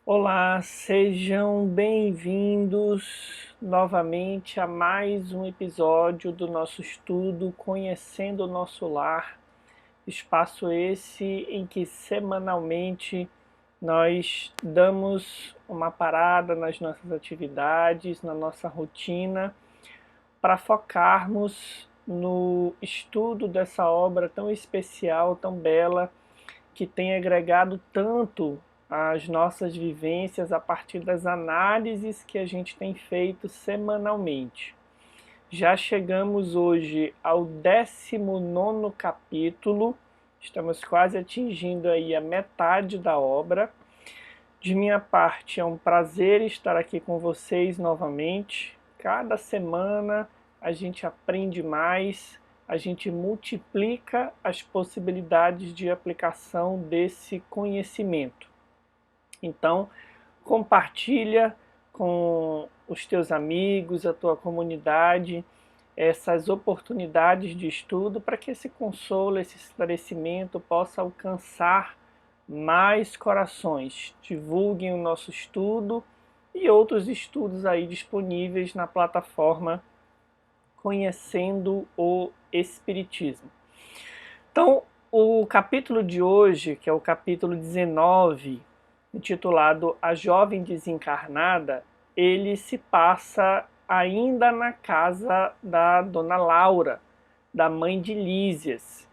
Olá, sejam bem-vindos novamente a mais um episódio do nosso estudo Conhecendo o Nosso Lar. Espaço esse em que semanalmente nós damos uma parada nas nossas atividades, na nossa rotina, para focarmos no estudo dessa obra tão especial, tão bela, que tem agregado tanto às nossas vivências a partir das análises que a gente tem feito semanalmente. Já chegamos hoje ao 19º capítulo, estamos quase atingindo aí a metade da obra. De minha parte, é um prazer estar aqui com vocês novamente. Cada semana a gente aprende mais, a gente multiplica as possibilidades de aplicação desse conhecimento. Então, compartilha com os teus amigos, a tua comunidade, essas oportunidades de estudo para que esse consolo, esse esclarecimento possa alcançar mais corações. Divulguem o nosso estudo e outros estudos aí disponíveis na plataforma Conhecendo o Espiritismo. Então, o capítulo de hoje, que é o capítulo 19, intitulado A Jovem Desencarnada, ele se passa ainda na casa da Dona Laura, da mãe de Lísias.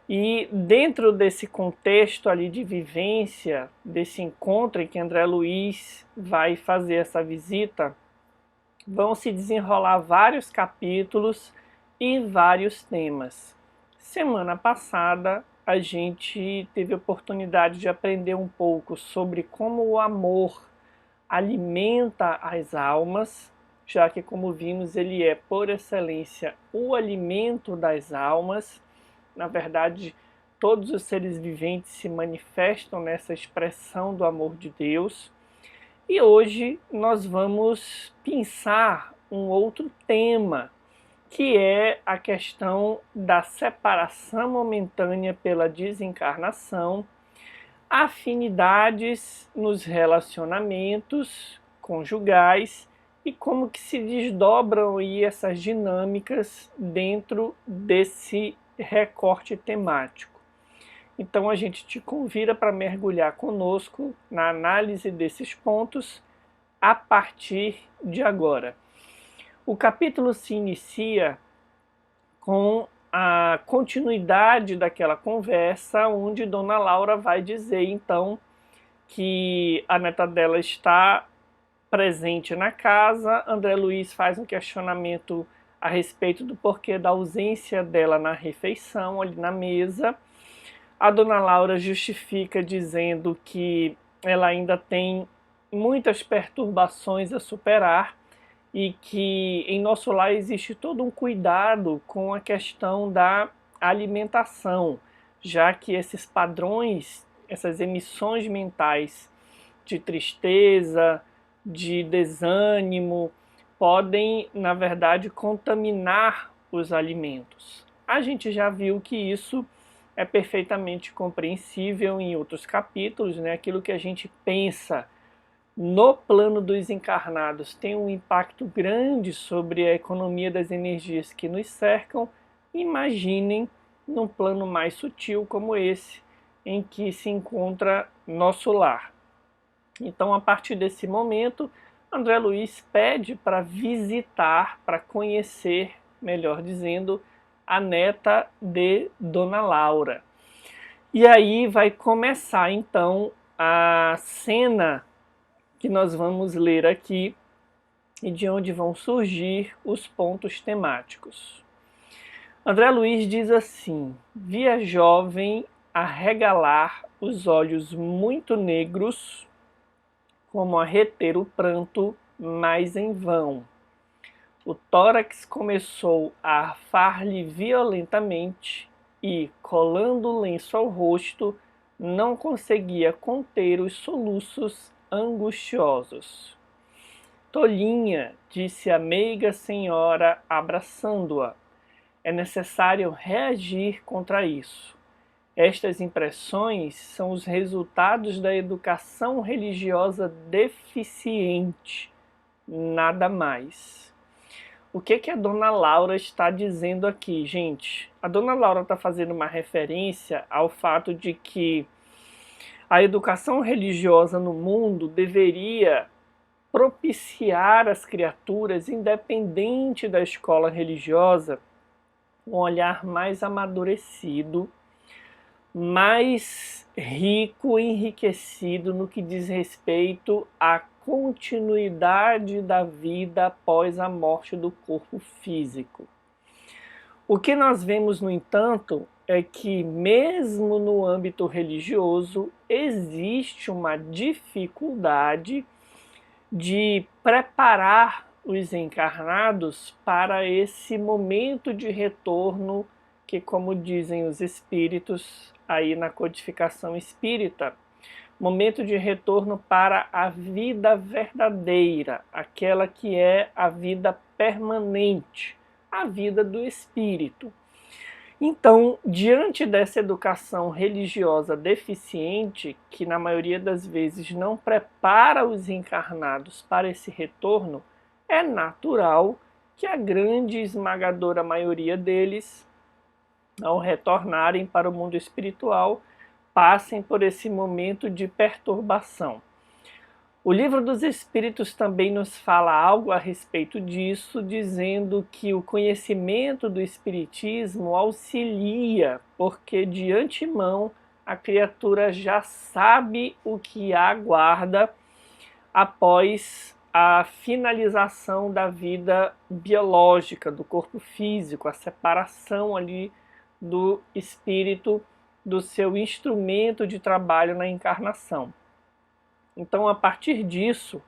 E dentro desse contexto ali de vivência, desse encontro em que André Luiz vai fazer essa visita, vão se desenrolar vários capítulos e vários temas. Semana passada a gente teve a oportunidade de aprender um pouco sobre como o amor alimenta as almas, já que, como vimos, ele é por excelência o alimento das almas. Na verdade, todos os seres viventes se manifestam nessa expressão do amor de Deus. E hoje nós vamos pensar um outro tema, que é a questão da separação momentânea pela desencarnação, afinidades nos relacionamentos conjugais e como que se desdobram aí essas dinâmicas dentro desse recorte temático. Então a gente te convida para mergulhar conosco na análise desses pontos a partir de agora. O capítulo se inicia com a continuidade daquela conversa, onde Dona Laura vai dizer então que a neta dela está presente na casa. André Luiz faz um questionamento a respeito do porquê da ausência dela na refeição, ali na mesa. A Dona Laura justifica dizendo que ela ainda tem muitas perturbações a superar e que em nosso lar existe todo um cuidado com a questão da alimentação, já que esses padrões, essas emissões mentais de tristeza, de desânimo, podem, na verdade, contaminar os alimentos. A gente já viu que isso é perfeitamente compreensível em outros capítulos, né? Aquilo que a gente pensa no plano dos encarnados tem um impacto grande sobre a economia das energias que nos cercam. Imaginem num plano mais sutil como esse, em que se encontra nosso lar. Então, a partir desse momento, André Luiz pede para visitar, para conhecer, melhor dizendo, a neta de Dona Laura. E aí vai começar então a cena que nós vamos ler aqui e de onde vão surgir os pontos temáticos. André Luiz diz assim: vi a jovem arregalar os olhos muito negros, como a reter o pranto, mas em vão. O tórax começou a arfar-lhe violentamente e, colando o lenço ao rosto, não conseguia conter os soluços angustiosos. Tolinha, disse a meiga senhora abraçando-a, é necessário reagir contra isso. Estas impressões são os resultados da educação religiosa deficiente, nada mais. O que a dona Laura está dizendo aqui, gente? A dona Laura está fazendo uma referência ao fato de que a educação religiosa no mundo deveria propiciar às criaturas, independente da escola religiosa, um olhar mais amadurecido, mais rico, enriquecido no que diz respeito à continuidade da vida após a morte do corpo físico. O que nós vemos, no entanto, é que mesmo no âmbito religioso existe uma dificuldade de preparar os encarnados para esse momento de retorno que, como dizem os espíritos aí na codificação espírita, momento de retorno para a vida verdadeira, aquela que é a vida permanente, a vida do espírito. Então, diante dessa educação religiosa deficiente, que na maioria das vezes não prepara os encarnados para esse retorno, é natural que a grande esmagadora maioria deles, ao retornarem para o mundo espiritual, passem por esse momento de perturbação. O Livro dos Espíritos também nos fala algo a respeito disso, dizendo que o conhecimento do Espiritismo auxilia, porque de antemão a criatura já sabe o que a aguarda após a finalização da vida biológica, do corpo físico, a separação ali do espírito do seu instrumento de trabalho na encarnação. Então, a partir disso,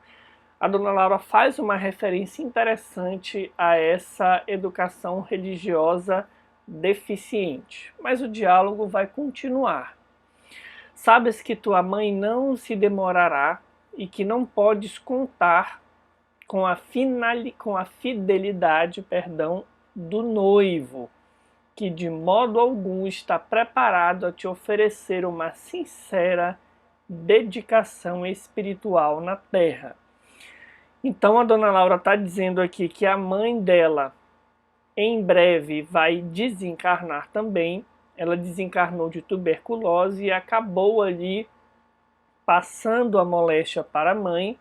a dona Laura faz uma referência interessante a essa educação religiosa deficiente. Mas o diálogo vai continuar. Sabes que tua mãe não se demorará e que não podes contar com a fidelidade, do noivo, que de modo algum está preparado a te oferecer uma sincera dedicação espiritual na Terra. Então a dona Laura está dizendo aqui que a mãe dela em breve vai desencarnar também. Ela desencarnou de tuberculose e acabou ali passando a moléstia para a mãe,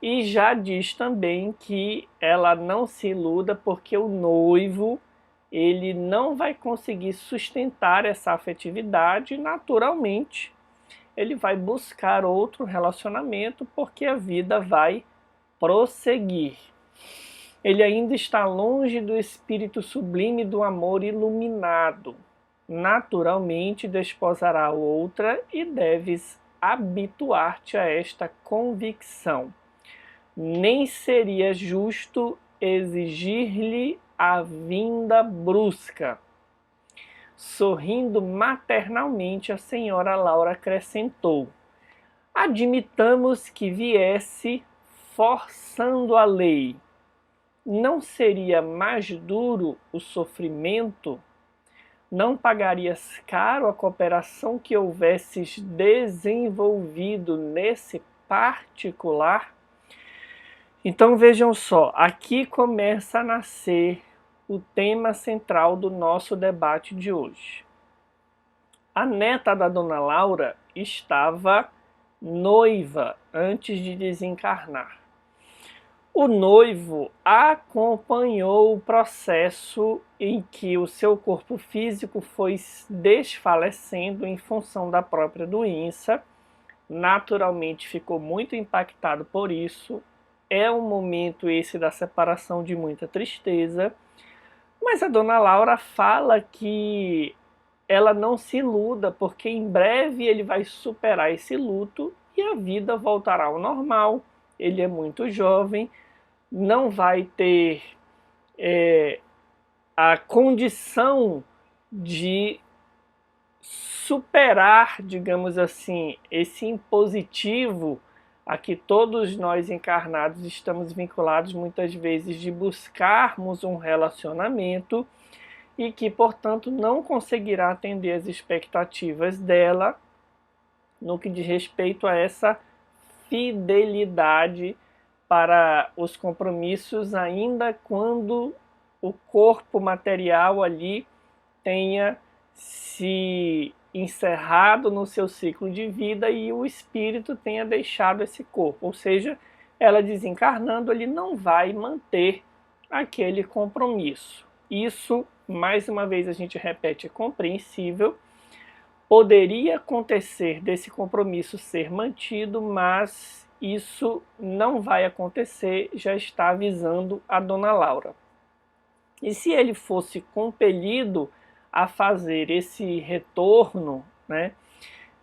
e já diz também que ela não se iluda porque o noivo ele não vai conseguir sustentar essa afetividade. Naturalmente ele vai buscar outro relacionamento porque a vida vai prosseguir. Ele ainda está longe do espírito sublime do amor iluminado. Naturalmente desposará outra e deves habituar-te a esta convicção. Nem seria justo exigir-lhe a vinda brusca. Sorrindo maternalmente, a senhora Laura acrescentou: admitamos que viesse forçando a lei. Não seria mais duro o sofrimento? Não pagarias caro a cooperação que houvesses desenvolvido nesse particular? Então vejam só, aqui começa a nascer o tema central do nosso debate de hoje. A neta da dona Laura estava noiva antes de desencarnar. O noivo acompanhou o processo em que o seu corpo físico foi desfalecendo em função da própria doença. Naturalmente ficou muito impactado por isso. É um momento esse da separação de muita tristeza. Mas a dona Laura fala que ela não se iluda, porque em breve ele vai superar esse luto e a vida voltará ao normal. Ele é muito jovem, não vai ter a condição de superar, digamos assim, esse impositivo a que todos nós encarnados estamos vinculados muitas vezes, de buscarmos um relacionamento e que, portanto, não conseguirá atender as expectativas dela no que diz respeito a essa fidelidade para os compromissos, ainda quando o corpo material ali tenha se encerrado no seu ciclo de vida e o espírito tenha deixado esse corpo. Ou seja, ela desencarnando, ele não vai manter aquele compromisso. Isso, mais uma vez a gente repete, é compreensível. Poderia acontecer desse compromisso ser mantido, mas isso não vai acontecer, já está avisando a dona Laura. E se ele fosse compelido a fazer esse retorno, né,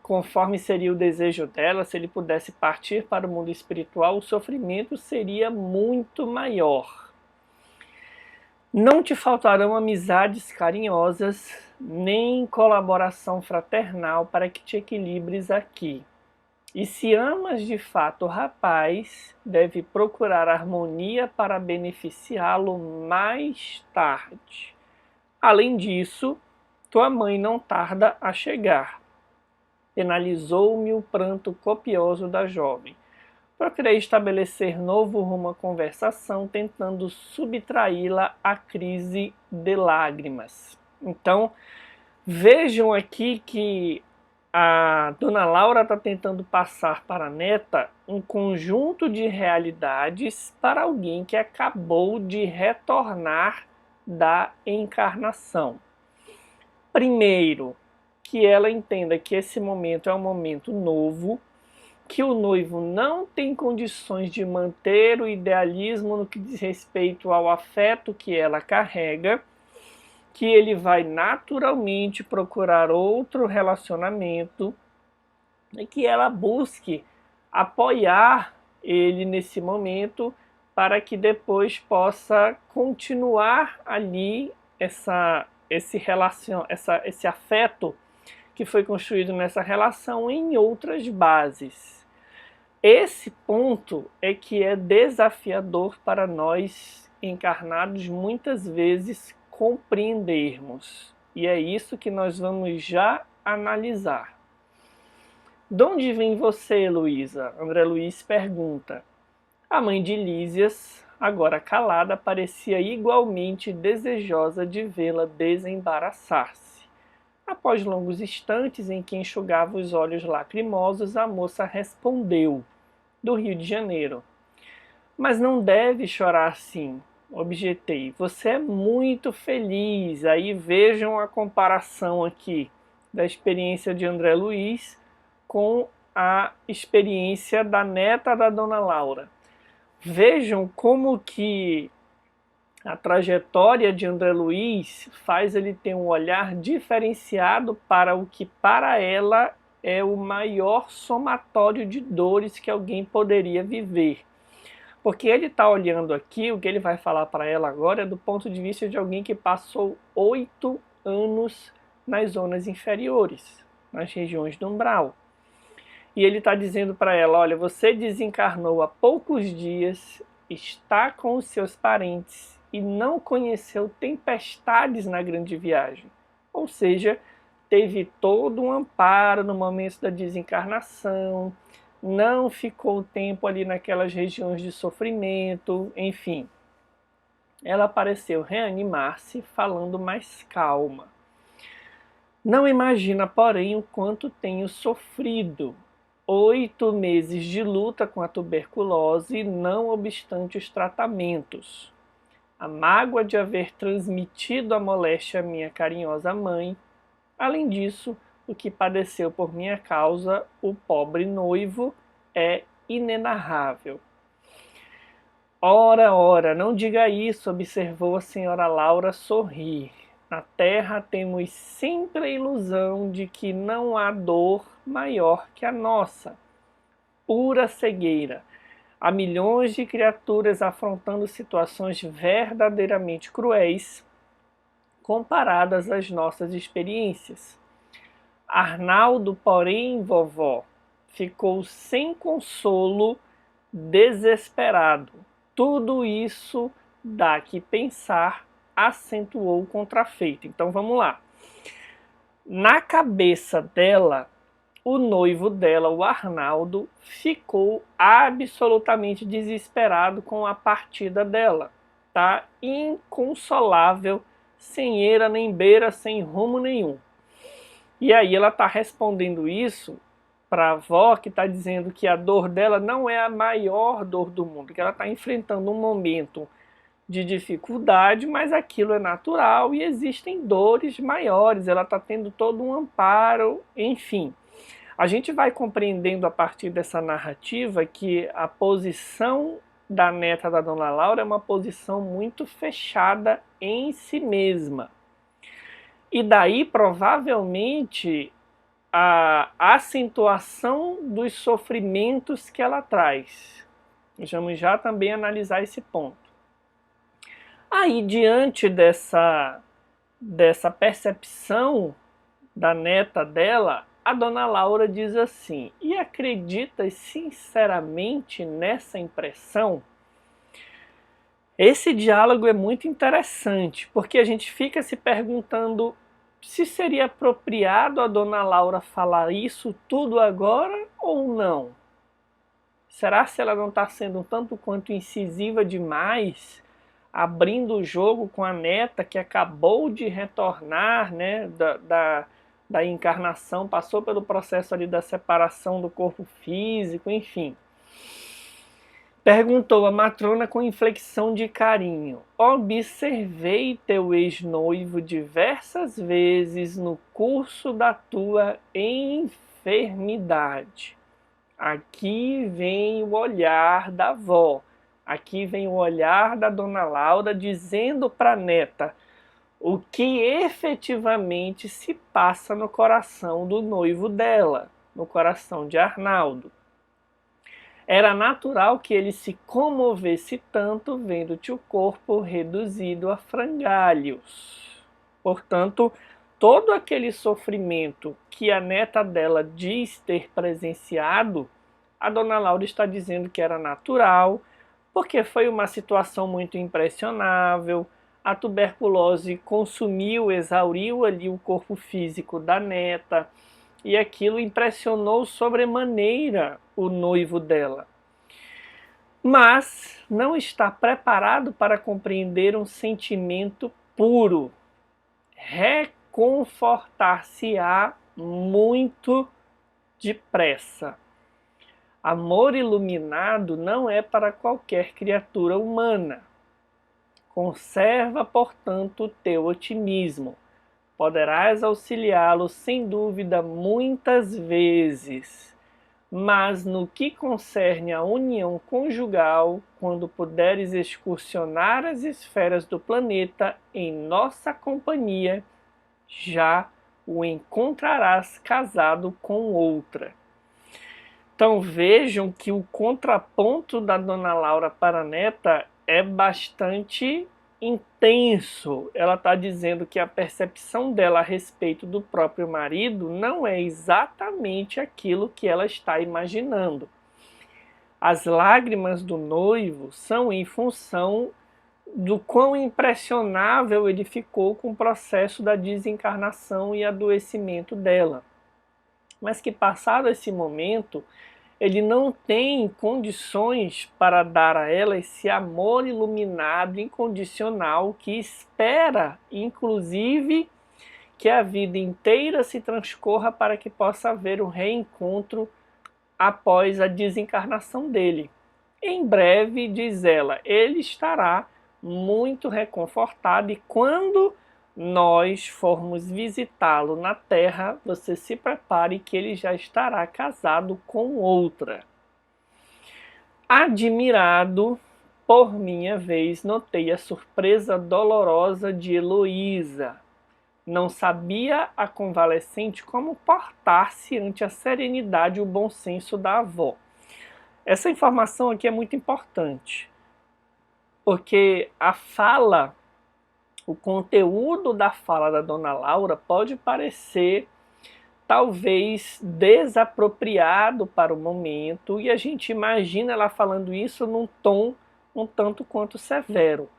conforme seria o desejo dela, se ele pudesse partir para o mundo espiritual, o sofrimento seria muito maior. Não te faltarão amizades carinhosas, nem colaboração fraternal para que te equilibres aqui. E se amas de fato o rapaz, deve procurar harmonia para beneficiá-lo mais tarde. Além disso, tua mãe não tarda a chegar. Penalizou-me o pranto copioso da jovem. Procurei estabelecer novo rumo à conversação, tentando subtraí-la à crise de lágrimas. Então, vejam aqui que a dona Laura está tentando passar para a neta um conjunto de realidades para alguém que acabou de retornar da encarnação. Primeiro, que ela entenda que esse momento é um momento novo, que o noivo não tem condições de manter o idealismo no que diz respeito ao afeto que ela carrega, que ele vai naturalmente procurar outro relacionamento e que ela busque apoiar ele nesse momento para que depois possa continuar ali esse afeto que foi construído nessa relação em outras bases. Esse ponto é que é desafiador para nós encarnados muitas vezes compreendermos. E é isso que nós vamos já analisar. De onde vem você, Luísa? André Luiz pergunta. A mãe de Lísias, agora calada, parecia igualmente desejosa de vê-la desembaraçar-se. Após longos instantes em que enxugava os olhos lacrimosos, a moça respondeu, do Rio de Janeiro. Mas não deve chorar assim, objetei. Você é muito feliz. Aí vejam a comparação aqui da experiência de André Luiz com a experiência da neta da dona Laura. Vejam como que a trajetória de André Luiz faz ele ter um olhar diferenciado para o que para ela é o maior somatório de dores que alguém poderia viver. Porque ele está olhando aqui, o que ele vai falar para ela agora é do ponto de vista de alguém que passou 8 anos nas zonas inferiores, nas regiões do umbral. E ele está dizendo para ela, olha, você desencarnou há poucos dias, está com os seus parentes e não conheceu tempestades na grande viagem. Ou seja, teve todo um amparo no momento da desencarnação, não ficou tempo ali naquelas regiões de sofrimento, enfim. Ela pareceu reanimar-se, falando mais calma. Não imagina, porém, o quanto tenho sofrido. 8 meses de luta com a tuberculose, não obstante os tratamentos. A mágoa de haver transmitido a moléstia à minha carinhosa mãe. Além disso, o que padeceu por minha causa o pobre noivo é inenarrável. Ora, ora, não diga isso, observou a senhora Laura sorrir. Na Terra temos sempre a ilusão de que não há dor maior que a nossa. Pura cegueira. Há milhões de criaturas afrontando situações verdadeiramente cruéis comparadas às nossas experiências. Arnaldo, porém, vovó, ficou sem consolo, desesperado. Tudo isso dá que pensar acentuou o contrafeito. Então vamos lá. Na cabeça dela, o noivo dela, o Arnaldo, ficou absolutamente desesperado com a partida dela, tá? Inconsolável, sem eira nem beira, sem rumo nenhum. E aí ela está respondendo isso para a avó, que está dizendo que a dor dela não é a maior dor do mundo, que ela está enfrentando um momento de dificuldade, mas aquilo é natural e existem dores maiores, ela está tendo todo um amparo, enfim. A gente vai compreendendo a partir dessa narrativa que a posição da neta da Dona Laura é uma posição muito fechada em si mesma. E daí, provavelmente, a acentuação dos sofrimentos que ela traz. Vamos já também analisar esse ponto. Aí, diante dessa percepção da neta dela, a Dona Laura diz assim: e acreditas sinceramente nessa impressão? Esse diálogo é muito interessante, porque a gente fica se perguntando se seria apropriado a Dona Laura falar isso tudo agora ou não. Será se ela não está sendo um tanto quanto incisiva demais, abrindo o jogo com a neta que acabou de retornar, né, da encarnação, passou pelo processo ali da separação do corpo físico, enfim. Perguntou a matrona com inflexão de carinho: observei teu ex-noivo diversas vezes no curso da tua enfermidade. Aqui vem o olhar da avó, aqui vem o olhar da Dona Laura dizendo para a neta o que efetivamente se passa no coração do noivo dela, no coração de Arnaldo. Era natural que ele se comovesse tanto vendo-te o corpo reduzido a frangalhos. Portanto, todo aquele sofrimento que a neta dela diz ter presenciado, a Dona Laura está dizendo que era natural, porque foi uma situação muito impressionável. A tuberculose consumiu, exauriu ali o corpo físico da neta, e aquilo impressionou sobremaneira o noivo dela. Mas não está preparado para compreender um sentimento puro. Reconfortar-se-á muito depressa. Amor iluminado não é para qualquer criatura humana. Conserva, portanto, o teu otimismo. Poderás auxiliá-lo, sem dúvida, muitas vezes, mas no que concerne à união conjugal, quando puderes excursionar as esferas do planeta em nossa companhia, já o encontrarás casado com outra. Então vejam que o contraponto da Dona Laura para a neta é bastante intenso. Ela está dizendo que a percepção dela a respeito do próprio marido não é exatamente aquilo que ela está imaginando. As lágrimas do noivo são em função do quão impressionável ele ficou com o processo da desencarnação e adoecimento dela. Mas que passado esse momento, ele não tem condições para dar a ela esse amor iluminado, incondicional, que espera, inclusive, que a vida inteira se transcorra para que possa haver um reencontro após a desencarnação dele. Em breve, diz ela, ele estará muito reconfortado, e quando nós formos visitá-lo na Terra, você se prepare que ele já estará casado com outra. Admirado, por minha vez, notei a surpresa dolorosa de Heloísa. Não sabia a convalescente como portar-se ante a serenidade e o bom senso da avó. Essa informação aqui é muito importante, porque a fala, o conteúdo da fala da Dona Laura pode parecer talvez desapropriado para o momento, e a gente imagina ela falando isso num tom um tanto quanto severo.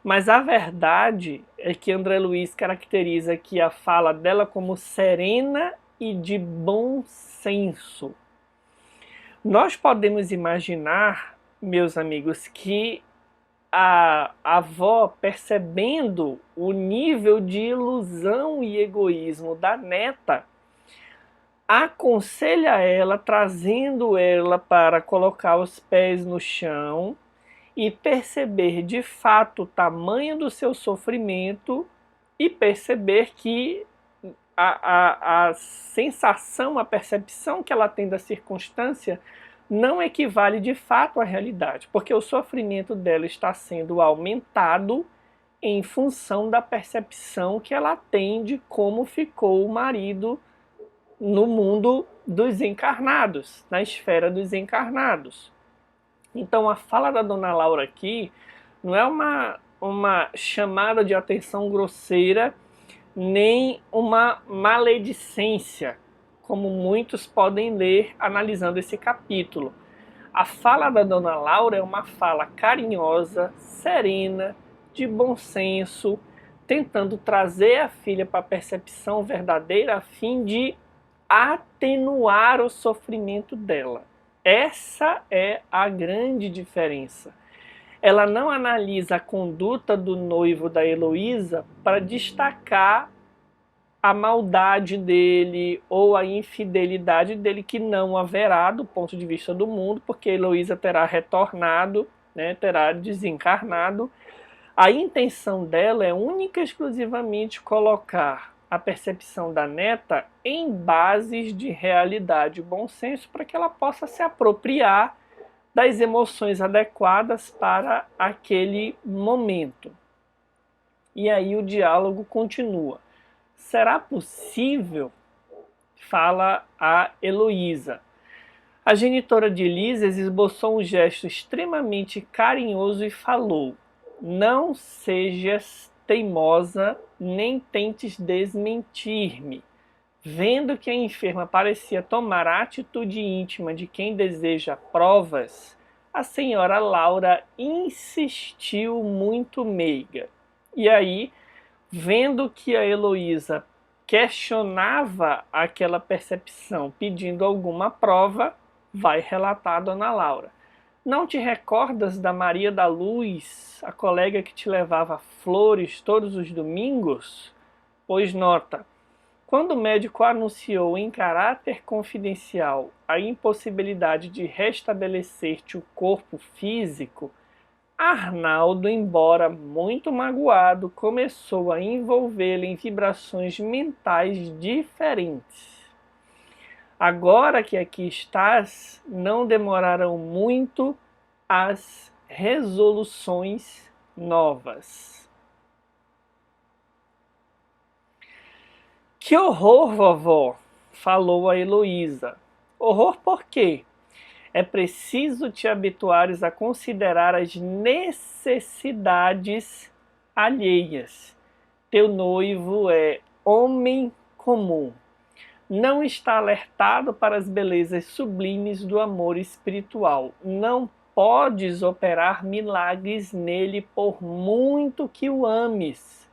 Mas a verdade é que André Luiz caracteriza aqui a fala dela como serena e de bom senso. Nós podemos imaginar, meus amigos, que a avó, percebendo o nível de ilusão e egoísmo da neta, aconselha ela, trazendo ela para colocar os pés no chão e perceber de fato o tamanho do seu sofrimento e perceber que a sensação, a percepção que ela tem da circunstância não equivale de fato à realidade, porque o sofrimento dela está sendo aumentado em função da percepção que ela tem de como ficou o marido no mundo dos encarnados, na esfera dos encarnados. Então a fala da Dona Laura aqui não é uma chamada de atenção grosseira, nem uma maledicência, como muitos podem ler analisando esse capítulo. A fala da Dona Laura é uma fala carinhosa, serena, de bom senso, tentando trazer a filha para a percepção verdadeira a fim de atenuar o sofrimento dela. Essa é a grande diferença. Ela não analisa a conduta do noivo da Heloísa para destacar a maldade dele ou a infidelidade dele, que não haverá do ponto de vista do mundo, porque Heloísa terá retornado, né, terá desencarnado. A intenção dela é única e exclusivamente colocar a percepção da neta em bases de realidade e bom senso para que ela possa se apropriar das emoções adequadas para aquele momento. E aí o diálogo continua. Será possível? Fala a Heloísa. A genitora de Lísias esboçou um gesto extremamente carinhoso e falou: não sejas teimosa, nem tentes desmentir-me. Vendo que a enferma parecia tomar a atitude íntima de quem deseja provas, a senhora Laura insistiu muito meiga. E aí, vendo que a Heloísa questionava aquela percepção, pedindo alguma prova, vai relatar a Dona Laura. Não te recordas da Maria da Luz, a colega que te levava flores todos os domingos? Pois nota, quando o médico anunciou em caráter confidencial a impossibilidade de restabelecer-te o corpo físico, Arnaldo, embora muito magoado, começou a envolvê-lo em vibrações mentais diferentes. Agora que aqui estás, não demorarão muito as resoluções novas. Que horror, vovó! Falou a Heloísa. Horror por quê? É preciso te habituares a considerar as necessidades alheias. Teu noivo é homem comum. Não está alertado para as belezas sublimes do amor espiritual. Não podes operar milagres nele por muito que o ames.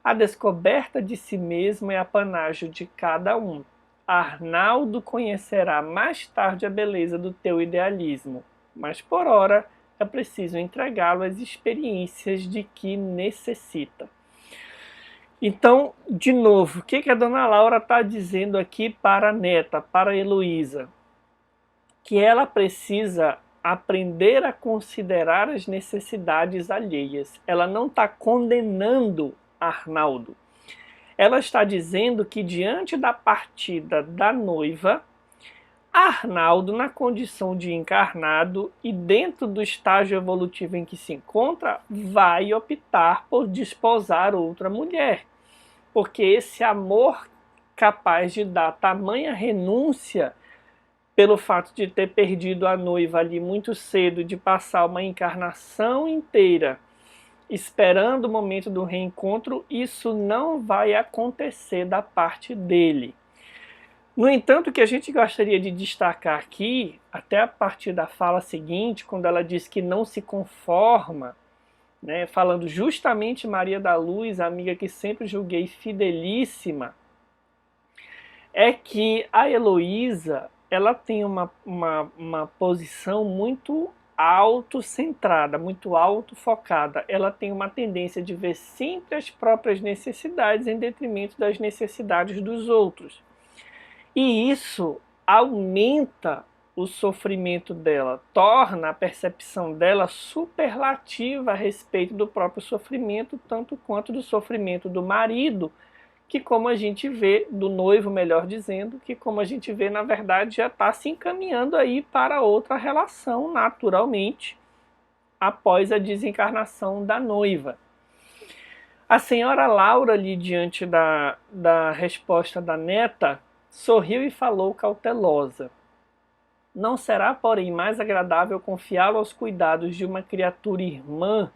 A descoberta de si mesmo é apanágio de cada um. Arnaldo conhecerá mais tarde a beleza do teu idealismo, mas por ora é preciso entregá-lo às experiências de que necessita. Então, de novo, o que a Dona Laura está dizendo aqui para a neta, para a Heloísa? Que ela precisa aprender a considerar as necessidades alheias. Ela não está condenando Arnaldo. Ela está dizendo que diante da partida da noiva, Arnaldo, na condição de encarnado e dentro do estágio evolutivo em que se encontra, vai optar por desposar outra mulher. Porque esse amor capaz de dar tamanha renúncia pelo fato de ter perdido a noiva ali muito cedo, de passar uma encarnação inteira esperando o momento do reencontro, isso não vai acontecer da parte dele. No entanto, o que a gente gostaria de destacar aqui, até a partir da fala seguinte, quando ela diz que não se conforma né, falando justamente Maria da Luz, a amiga que sempre julguei fidelíssima, é que a Heloísa, ela tem uma posição muito autocentrada, muito autofocada. Ela tem uma tendência de ver sempre as próprias necessidades em detrimento das necessidades dos outros. E isso aumenta o sofrimento dela, torna a percepção dela superlativa a respeito do próprio sofrimento, tanto quanto do sofrimento do marido, que como a gente vê, do noivo melhor dizendo, que como a gente vê, na verdade, já está se encaminhando aí para outra relação naturalmente, após a desencarnação da noiva. A senhora Laura, ali diante da resposta da neta, sorriu e falou cautelosa: não será, porém, mais agradável confiá-lo aos cuidados de uma criatura irmã?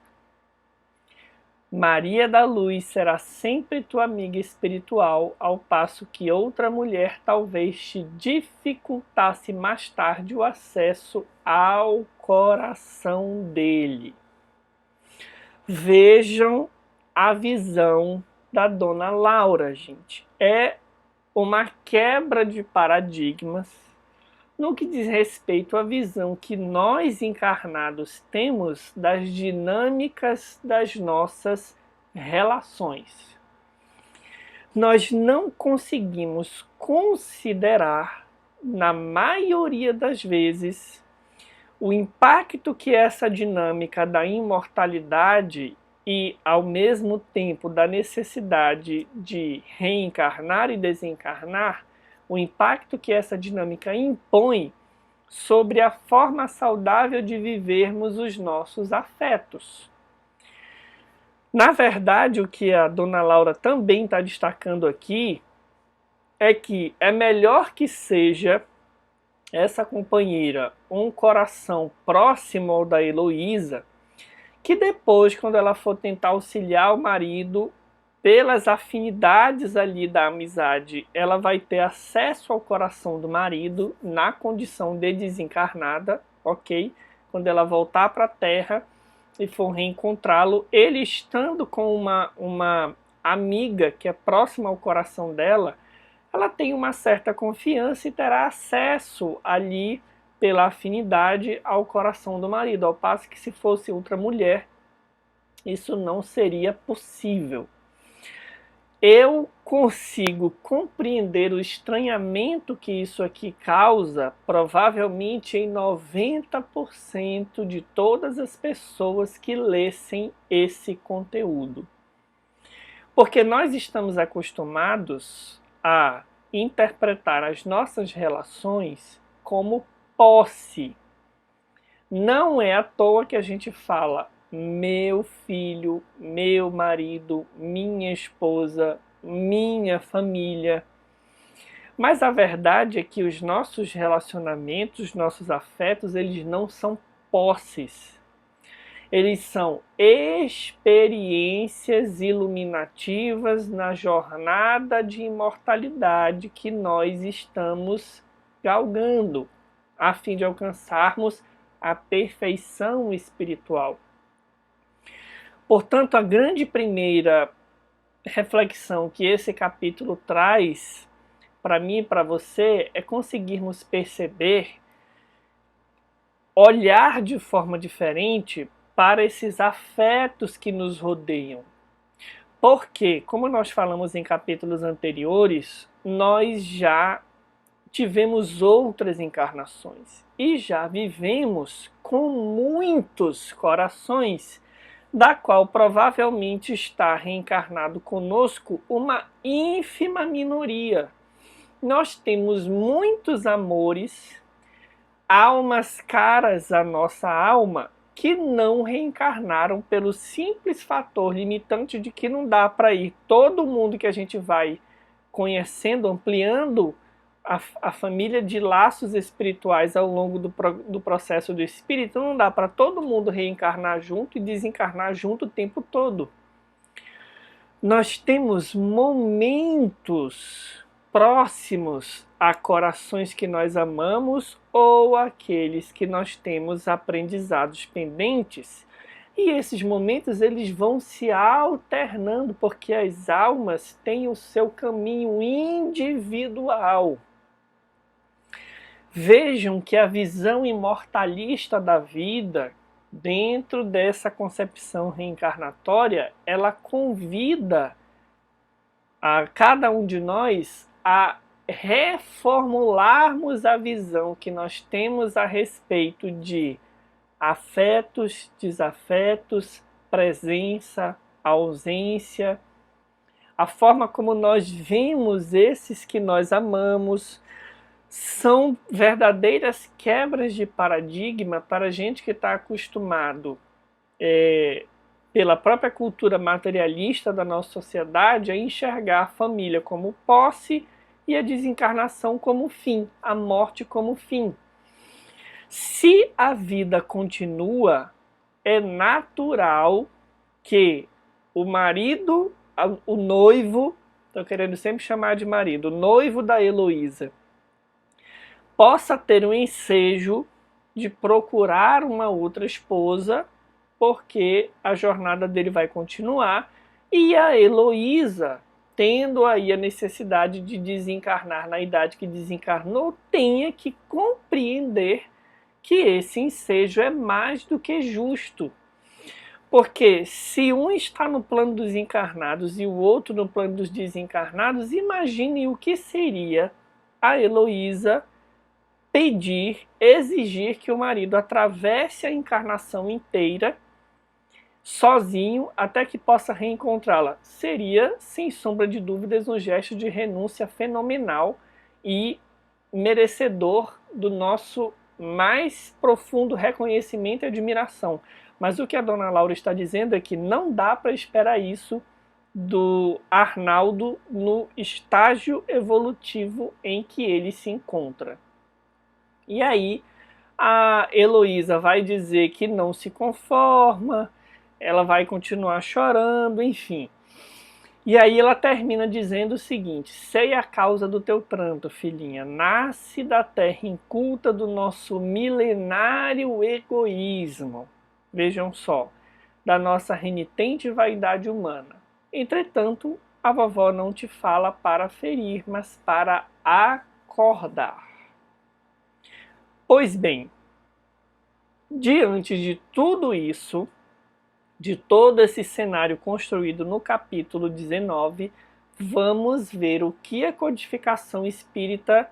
Maria da Luz será sempre tua amiga espiritual, ao passo que outra mulher talvez te dificultasse mais tarde o acesso ao coração dele. Vejam a visão da Dona Laura, gente. É uma quebra de paradigmas no que diz respeito à visão que nós encarnados temos das dinâmicas das nossas relações. Nós não conseguimos considerar, na maioria das vezes, o impacto que essa dinâmica da imortalidade e, ao mesmo tempo, da necessidade de reencarnar e desencarnar, o impacto que essa dinâmica impõe sobre a forma saudável de vivermos os nossos afetos. Na verdade, o que a Dona Laura também está destacando aqui é que é melhor que seja essa companheira um coração próximo ao da Heloísa, que depois, quando ela for tentar auxiliar o marido, pelas afinidades ali da amizade, ela vai ter acesso ao coração do marido na condição de desencarnada, ok? Quando ela voltar para a Terra e for reencontrá-lo, ele estando com uma amiga que é próxima ao coração dela, ela tem uma certa confiança e terá acesso ali pela afinidade ao coração do marido, ao passo que se fosse outra mulher, isso não seria possível. Eu consigo compreender o estranhamento que isso aqui causa, provavelmente em 90% de todas as pessoas que lessem esse conteúdo. Porque nós estamos acostumados a interpretar as nossas relações como posse. Não é à toa que a gente fala meu filho, meu marido, minha esposa, minha família. Mas a verdade é que os nossos relacionamentos, os nossos afetos, eles não são posses. Eles são experiências iluminativas na jornada de imortalidade que nós estamos galgando, a fim de alcançarmos a perfeição espiritual. Portanto, a grande primeira reflexão que esse capítulo traz para mim e para você é conseguirmos perceber, olhar de forma diferente para esses afetos que nos rodeiam. Porque, como nós falamos em capítulos anteriores, nós já tivemos outras encarnações e já vivemos com muitos corações, da qual provavelmente está reencarnado conosco uma ínfima minoria. Nós temos muitos amores, almas caras à nossa alma, que não reencarnaram pelo simples fator limitante de que não dá para ir todo mundo que a gente vai conhecendo, ampliando a família de laços espirituais ao longo do processo do espírito, não dá para todo mundo reencarnar junto e desencarnar junto o tempo todo. Nós temos momentos próximos a corações que nós amamos ou aqueles que nós temos aprendizados pendentes, E esses momentos eles vão se alternando, porque as almas têm o seu caminho individual. Vejam que a visão imortalista da vida, dentro dessa concepção reencarnatória, ela convida a cada um de nós a reformularmos a visão que nós temos a respeito de afetos, desafetos, presença, ausência, a forma como nós vemos esses que nós amamos. São verdadeiras quebras de paradigma para a gente que está acostumado pela própria cultura materialista da nossa sociedade a enxergar a família como posse e a desencarnação como fim, a morte como fim. Se a vida continua, é natural que o marido, o noivo, estou querendo sempre chamar de marido, o noivo da Heloísa, possa ter um ensejo de procurar uma outra esposa, porque a jornada dele vai continuar, e a Heloísa, tendo aí a necessidade de desencarnar na idade que desencarnou, tenha que compreender que esse ensejo é mais do que justo. Porque se um está no plano dos encarnados e o outro no plano dos desencarnados, imagine o que seria a Heloísa pedir, exigir que o marido atravesse a encarnação inteira sozinho até que possa reencontrá-la. Seria, sem sombra de dúvidas, um gesto de renúncia fenomenal e merecedor do nosso mais profundo reconhecimento e admiração. Mas o que a dona Laura está dizendo é que não dá para esperar isso do Arnaldo no estágio evolutivo em que ele se encontra. E aí a Heloísa vai dizer que não se conforma, ela vai continuar chorando, enfim. E aí ela termina dizendo o seguinte: sei a causa do teu pranto, filhinha, nasce da terra inculta do nosso milenário egoísmo. Vejam só, da nossa renitente vaidade humana. Entretanto, a vovó não te fala para ferir, mas para acordar. Pois bem, diante de tudo isso, de todo esse cenário construído no capítulo 19, vamos ver o que a codificação espírita,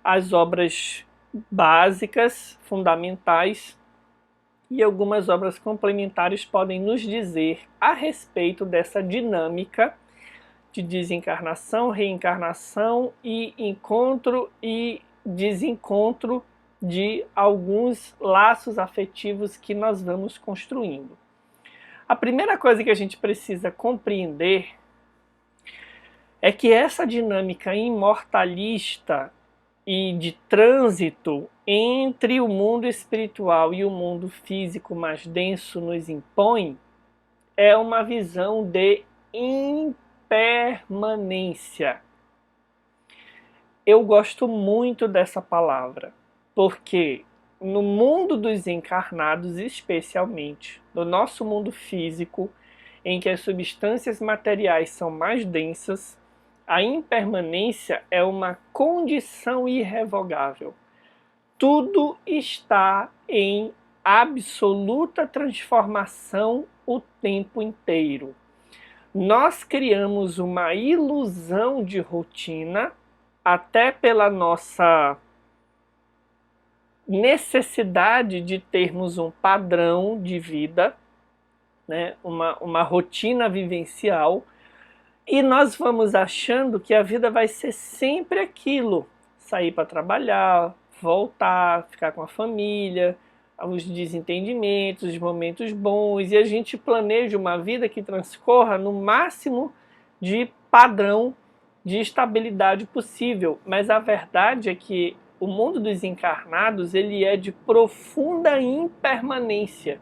as obras básicas, fundamentais e algumas obras complementares podem nos dizer a respeito dessa dinâmica de desencarnação, reencarnação e encontro e desencontro de alguns laços afetivos que nós vamos construindo. A primeira coisa que a gente precisa compreender é que essa dinâmica imortalista e de trânsito entre o mundo espiritual e o mundo físico mais denso nos impõe é uma visão de impermanência. Eu gosto muito dessa palavra, porque no mundo dos encarnados, especialmente, no nosso mundo físico, em que as substâncias materiais são mais densas, a impermanência é uma condição irrevogável. Tudo está em absoluta transformação o tempo inteiro. Nós criamos uma ilusão de rotina, até pela nossa necessidade de termos um padrão de vida, né? uma rotina vivencial, e nós vamos achando que a vida vai ser sempre aquilo: sair para trabalhar, voltar, ficar com a família, os desentendimentos, os momentos bons, e a gente planeja uma vida que transcorra no máximo de padrão de estabilidade possível. Mas a verdade é que o mundo dos encarnados ele é de profunda impermanência.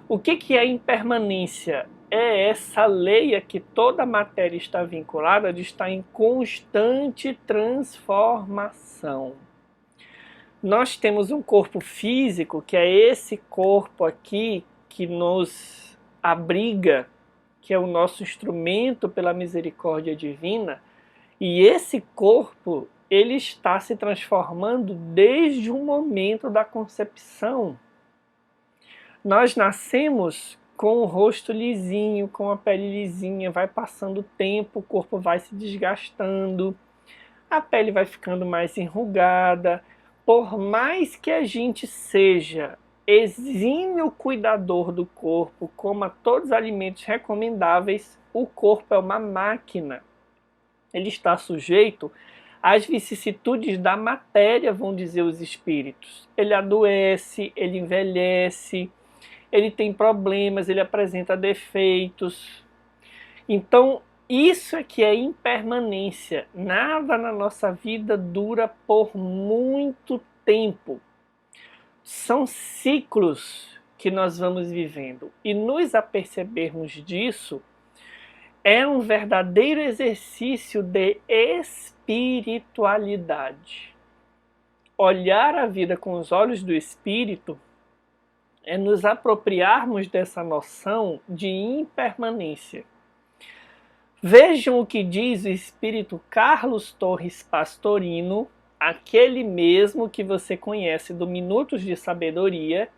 O que é impermanência? É essa lei a que toda a matéria está vinculada, de estar em constante transformação. Nós temos um corpo físico, que é esse corpo aqui, que nos abriga, que é o nosso instrumento pela misericórdia divina, e esse corpo, ele está se transformando desde o momento da concepção. Nós nascemos com o rosto lisinho, com a pele lisinha, vai passando o tempo, o corpo vai se desgastando, a pele vai ficando mais enrugada. Por mais que a gente seja exímio cuidador do corpo, coma todos os alimentos recomendáveis, o corpo é uma máquina. Ele está sujeito às vicissitudes da matéria, vão dizer os espíritos. Ele adoece, ele envelhece, ele tem problemas, ele apresenta defeitos. Então, isso é que é impermanência. Nada na nossa vida dura por muito tempo. São ciclos que nós vamos vivendo. E nos apercebermos disso é um verdadeiro exercício de espiritualidade. Olhar a vida com os olhos do espírito é nos apropriarmos dessa noção de impermanência. Vejam o que diz o espírito Carlos Torres Pastorino, aquele mesmo que você conhece do Minutos de Sabedoria,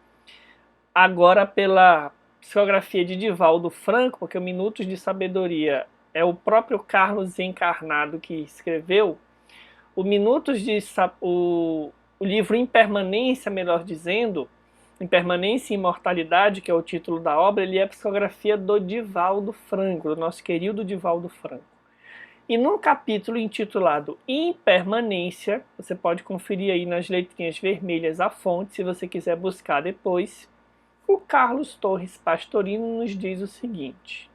agora pela psicografia de Divaldo Franco, porque o Minutos de Sabedoria é o próprio Carlos encarnado que escreveu. O livro Impermanência, melhor dizendo, Impermanência e Imortalidade, que é o título da obra, ele é a psicografia do Divaldo Franco, do nosso querido Divaldo Franco. E num capítulo intitulado Impermanência, você pode conferir aí nas letrinhas vermelhas a fonte, se você quiser buscar depois, o Carlos Torres Pastorino nos diz o seguinte: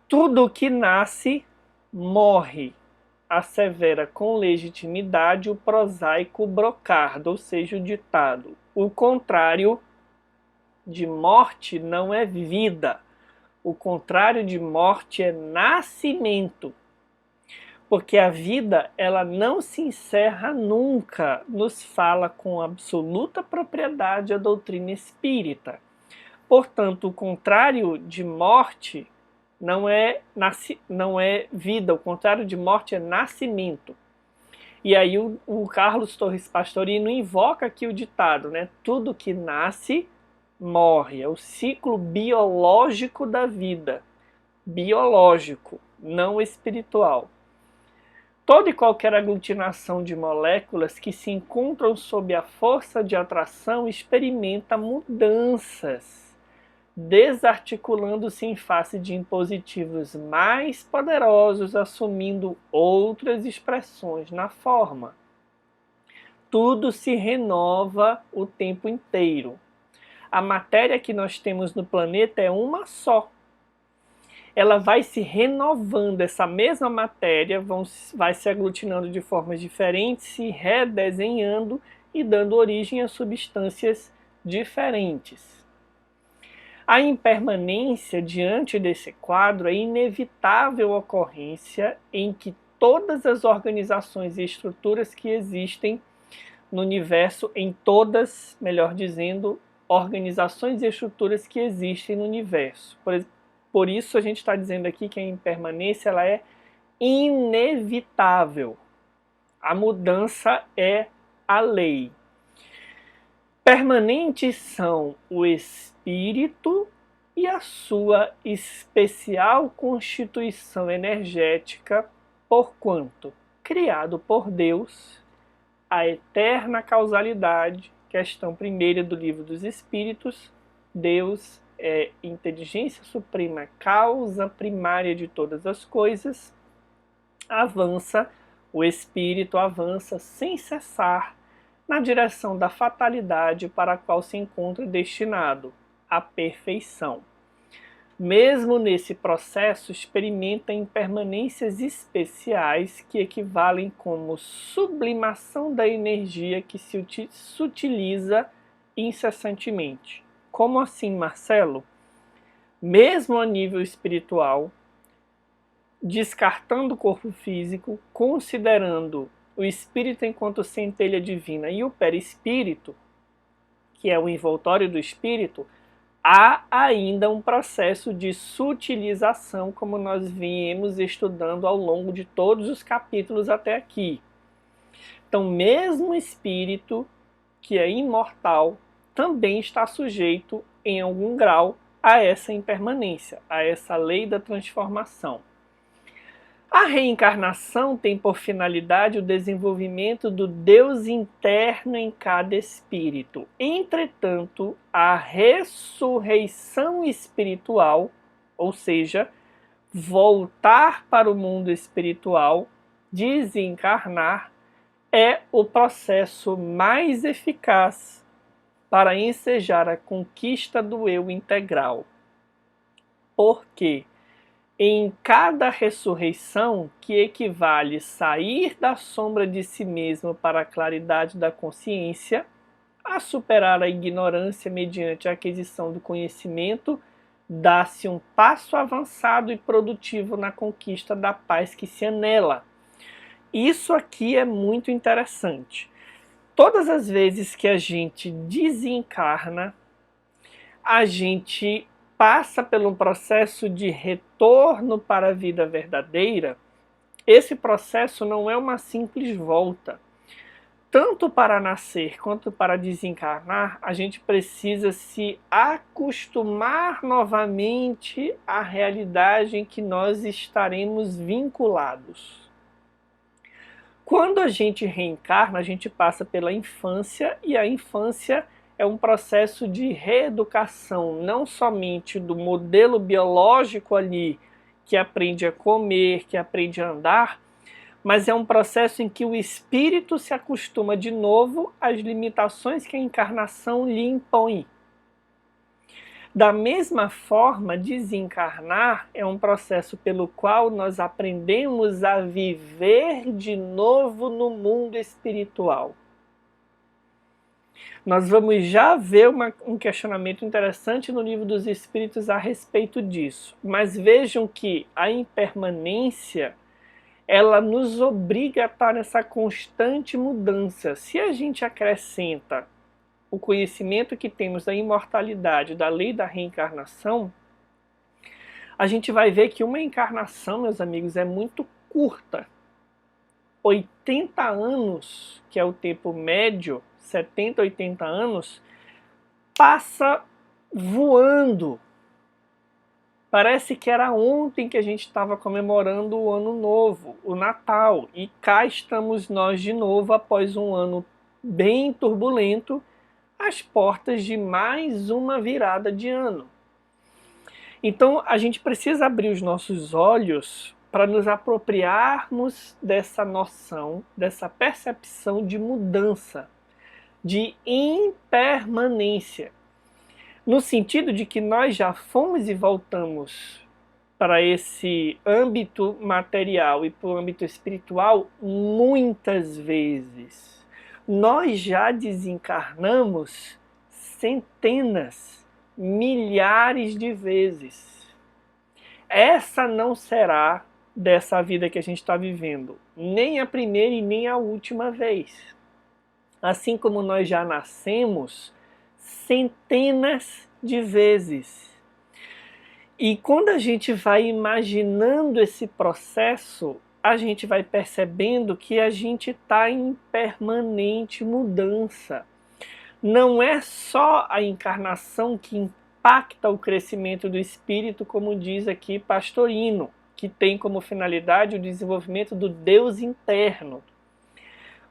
tudo que nasce, morre, assevera com legitimidade o prosaico Brocardo, ou seja, o ditado. O contrário de morte não é vida. O contrário de morte é nascimento. Porque a vida, ela não se encerra nunca, nos fala com absoluta propriedade a doutrina espírita. Portanto, o contrário de morte não é vida, o contrário de morte é nascimento. E aí o Carlos Torres Pastorino invoca aqui o ditado, né? Tudo que nasce, morre. É o ciclo biológico da vida. Biológico, não espiritual. Toda e qualquer aglutinação de moléculas que se encontram sob a força de atração experimenta mudanças, desarticulando-se em face de impositivos mais poderosos, assumindo outras expressões na forma. Tudo se renova o tempo inteiro. A matéria que nós temos no planeta é uma só. Ela vai se renovando, essa mesma matéria vai se aglutinando de formas diferentes, se redesenhando e dando origem a substâncias diferentes. A impermanência diante desse quadro é inevitável ocorrência em que todas as organizações e estruturas que existem no universo, em todas, melhor dizendo, organizações e estruturas que existem no universo. Por isso a gente está dizendo aqui que a impermanência ela é inevitável. A mudança é a lei. Permanentes são o espírito e a sua especial constituição energética, porquanto, criado por Deus, a eterna causalidade, questão primeira do Livro dos Espíritos, Deus é inteligência suprema, causa primária de todas as coisas, o espírito avança sem cessar na direção da fatalidade para a qual se encontra destinado, a perfeição. Mesmo nesse processo, experimenta impermanências especiais que equivalem como sublimação da energia que se utiliza incessantemente. Como assim, Marcelo? Mesmo a nível espiritual, descartando o corpo físico, considerando o espírito enquanto centelha divina e o perispírito, que é o envoltório do espírito, há ainda um processo de sutilização, como nós viemos estudando ao longo de todos os capítulos até aqui. Então, mesmo o espírito, que é imortal, também está sujeito, em algum grau, a essa impermanência, a essa lei da transformação. A reencarnação tem por finalidade o desenvolvimento do Deus interno em cada espírito. Entretanto, a ressurreição espiritual, ou seja, voltar para o mundo espiritual, desencarnar, é o processo mais eficaz para ensejar a conquista do eu integral. Porque em cada ressurreição, que equivale sair da sombra de si mesmo para a claridade da consciência, a superar a ignorância mediante a aquisição do conhecimento, dá-se um passo avançado e produtivo na conquista da paz que se anela. Isso aqui é muito interessante. Todas as vezes que a gente desencarna, a gente passa por um processo de retorno para a vida verdadeira. Esse processo não é uma simples volta. Tanto para nascer quanto para desencarnar, a gente precisa se acostumar novamente à realidade em que nós estaremos vinculados. Quando a gente reencarna, a gente passa pela infância, e a infância é um processo de reeducação, não somente do modelo biológico ali, que aprende a comer, que aprende a andar, mas é um processo em que o espírito se acostuma de novo às limitações que a encarnação lhe impõe. Da mesma forma, desencarnar é um processo pelo qual nós aprendemos a viver de novo no mundo espiritual. Nós vamos já ver um questionamento interessante no Livro dos Espíritos a respeito disso. Mas vejam que a impermanência, ela nos obriga a estar nessa constante mudança. Se a gente acrescenta o conhecimento que temos da imortalidade, da lei da reencarnação, a gente vai ver que uma encarnação, meus amigos, é muito curta. 80 anos, que é o tempo médio, 70, 80 anos, passa voando. Parece que era ontem que a gente estava comemorando o Ano Novo, o Natal, e cá estamos nós de novo após um ano bem turbulento, às portas de mais uma virada de ano. Então a gente precisa abrir os nossos olhos para nos apropriarmos dessa noção, dessa percepção de mudança, de impermanência, no sentido de que nós já fomos e voltamos para esse âmbito material e para o âmbito espiritual muitas vezes. Nós já desencarnamos centenas, milhares de vezes. Essa não será dessa vida que a gente está vivendo, nem a primeira e nem a última vez. Assim como nós já nascemos centenas de vezes. E quando a gente vai imaginando esse processo, a gente vai percebendo que a gente está em permanente mudança. Não é só a encarnação que impacta o crescimento do espírito, como diz aqui Pastorino, que tem como finalidade o desenvolvimento do Deus interno.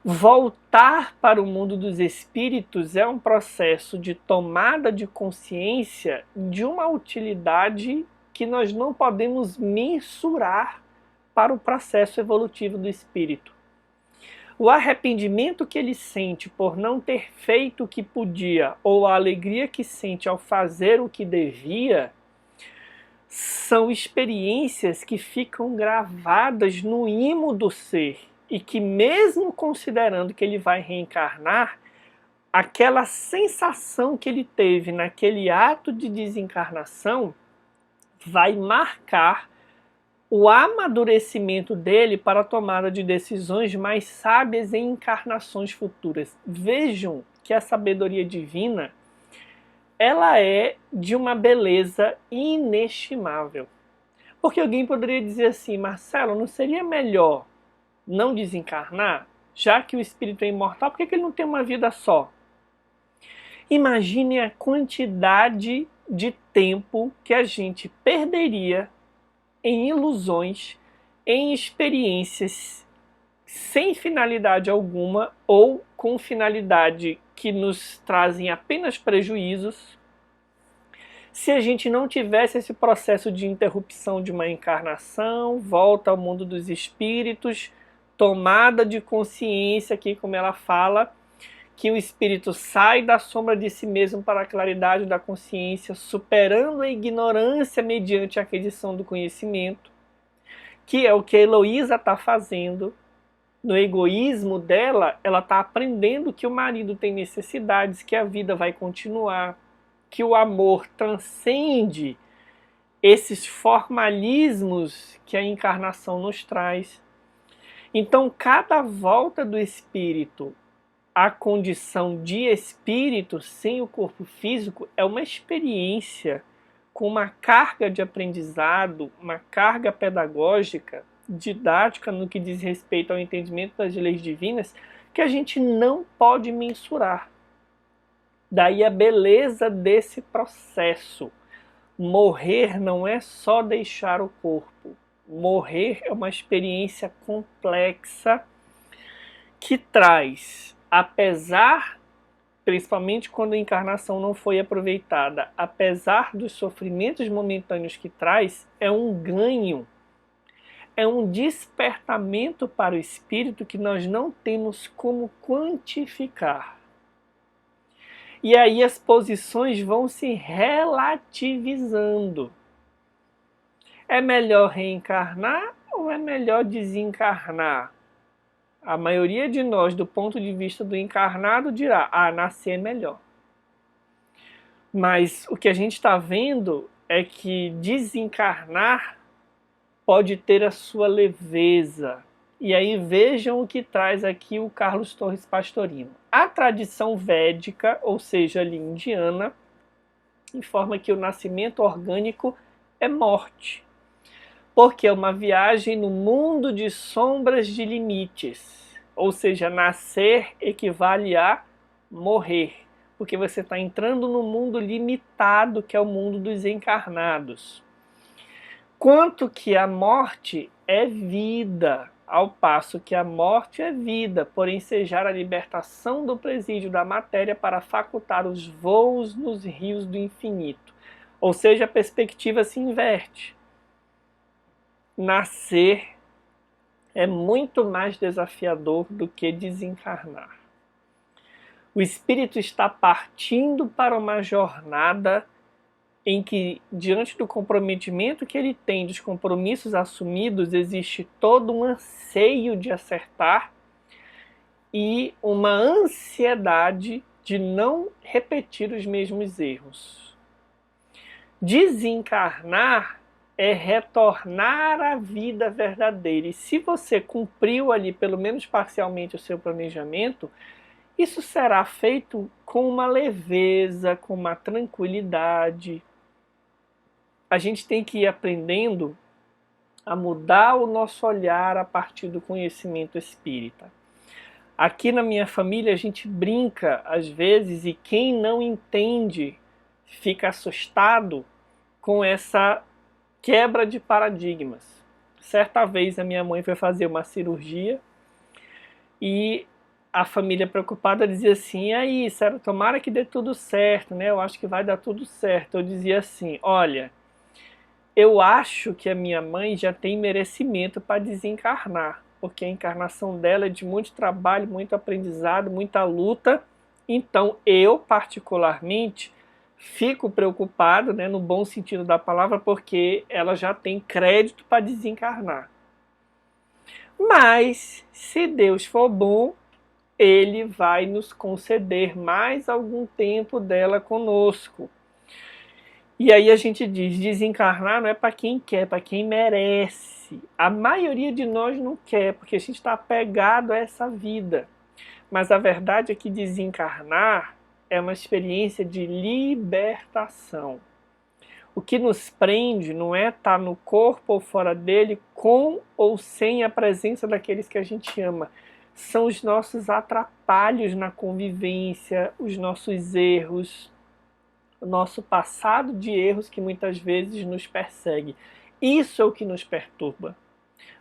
Voltar para o mundo dos espíritos é um processo de tomada de consciência de uma utilidade que nós não podemos mensurar para o processo evolutivo do espírito. O arrependimento que ele sente por não ter feito o que podia, ou a alegria que sente ao fazer o que devia, são experiências que ficam gravadas no imo do ser. E que mesmo considerando que ele vai reencarnar, aquela sensação que ele teve naquele ato de desencarnação vai marcar o amadurecimento dele para a tomada de decisões mais sábias em encarnações futuras. Vejam que a sabedoria divina ela é de uma beleza inestimável. Porque alguém poderia dizer assim, Marcelo, não seria melhor não desencarnar? Já que o espírito é imortal, por que ele não tem uma vida só? Imagine a quantidade de tempo que a gente perderia em ilusões, em experiências sem finalidade alguma ou com finalidade que nos trazem apenas prejuízos, se a gente não tivesse esse processo de interrupção de uma encarnação, volta ao mundo dos espíritos, tomada de consciência, aqui como ela fala, que o espírito sai da sombra de si mesmo para a claridade da consciência, superando a ignorância mediante a aquisição do conhecimento, que é o que a Heloísa está fazendo. No egoísmo dela, ela está aprendendo que o marido tem necessidades, que a vida vai continuar, que o amor transcende esses formalismos que a encarnação nos traz. Então, cada volta do espírito à condição de espírito sem o corpo físico é uma experiência com uma carga de aprendizado, uma carga pedagógica, didática no que diz respeito ao entendimento das leis divinas, que a gente não pode mensurar. Daí a beleza desse processo. Morrer não é só deixar o corpo. Morrer é uma experiência complexa que traz, apesar, principalmente quando a encarnação não foi aproveitada, apesar dos sofrimentos momentâneos que traz, é um ganho, é um despertamento para o espírito que nós não temos como quantificar. E aí as posições vão se relativizando. É melhor reencarnar ou é melhor desencarnar? A maioria de nós, do ponto de vista do encarnado, dirá: nascer é melhor. Mas o que a gente está vendo é que desencarnar pode ter a sua leveza. E aí vejam o que traz aqui o Carlos Torres Pastorino. A tradição védica, ou seja, ali indiana, informa que o nascimento orgânico é morte, porque é uma viagem no mundo de sombras de limites. Ou seja, nascer equivale a morrer, porque você está entrando no mundo limitado, que é o mundo dos encarnados. Quanto que a morte é vida, ao passo que a morte é vida, por ensejar a libertação do presídio da matéria para facultar os voos nos rios do infinito. Ou seja, a perspectiva se inverte. Nascer é muito mais desafiador do que desencarnar. O espírito está partindo para uma jornada em que, diante do comprometimento que ele tem, dos compromissos assumidos, existe todo um anseio de acertar e uma ansiedade de não repetir os mesmos erros. Desencarnar é retornar à vida verdadeira. E se você cumpriu ali, pelo menos parcialmente, o seu planejamento, isso será feito com uma leveza, com uma tranquilidade. A gente tem que ir aprendendo a mudar o nosso olhar a partir do conhecimento espírita. Aqui na minha família a gente brinca às vezes e quem não entende fica assustado com essa quebra de paradigmas. Certa vez a minha mãe foi fazer uma cirurgia e a família preocupada dizia assim: e aí, Sara, tomara que dê tudo certo, né? Eu acho que vai dar tudo certo. Eu dizia assim: olha, eu acho que a minha mãe já tem merecimento para desencarnar, porque a encarnação dela é de muito trabalho, muito aprendizado, muita luta. Então eu, particularmente, fico preocupado, né, no bom sentido da palavra, porque ela já tem crédito para desencarnar. Mas, se Deus for bom, Ele vai nos conceder mais algum tempo dela conosco. E aí a gente diz, desencarnar não é para quem quer, é para quem merece. A maioria de nós não quer, porque a gente está apegado a essa vida. Mas a verdade é que desencarnar é uma experiência de libertação. O que nos prende não é estar no corpo ou fora dele, com ou sem a presença daqueles que a gente ama. São os nossos atrapalhos na convivência, os nossos erros, o nosso passado de erros que muitas vezes nos persegue. Isso é o que nos perturba.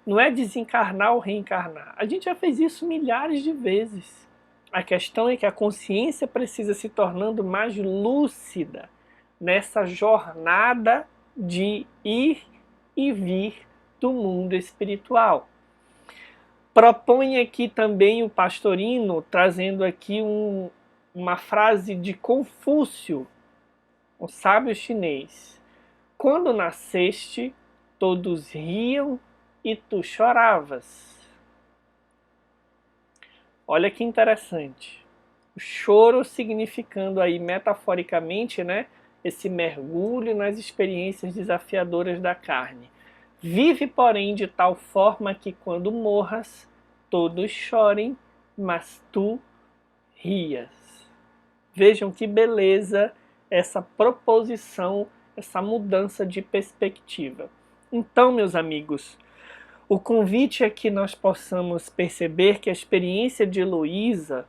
Não é desencarnar ou reencarnar. A gente já fez isso milhares de vezes. A questão é que a consciência precisa se tornando mais lúcida nessa jornada de ir e vir do mundo espiritual. Propõe aqui também o Pastorino, trazendo aqui uma frase de Confúcio, o sábio chinês. Quando nasceste, todos riam e tu choravas. Olha que interessante. O choro significando aí metaforicamente, né, esse mergulho nas experiências desafiadoras da carne. Vive, porém, de tal forma que quando morras, todos chorem, mas tu rias. Vejam que beleza essa proposição, essa mudança de perspectiva. Então, meus amigos, o convite é que nós possamos perceber que a experiência de Heloísa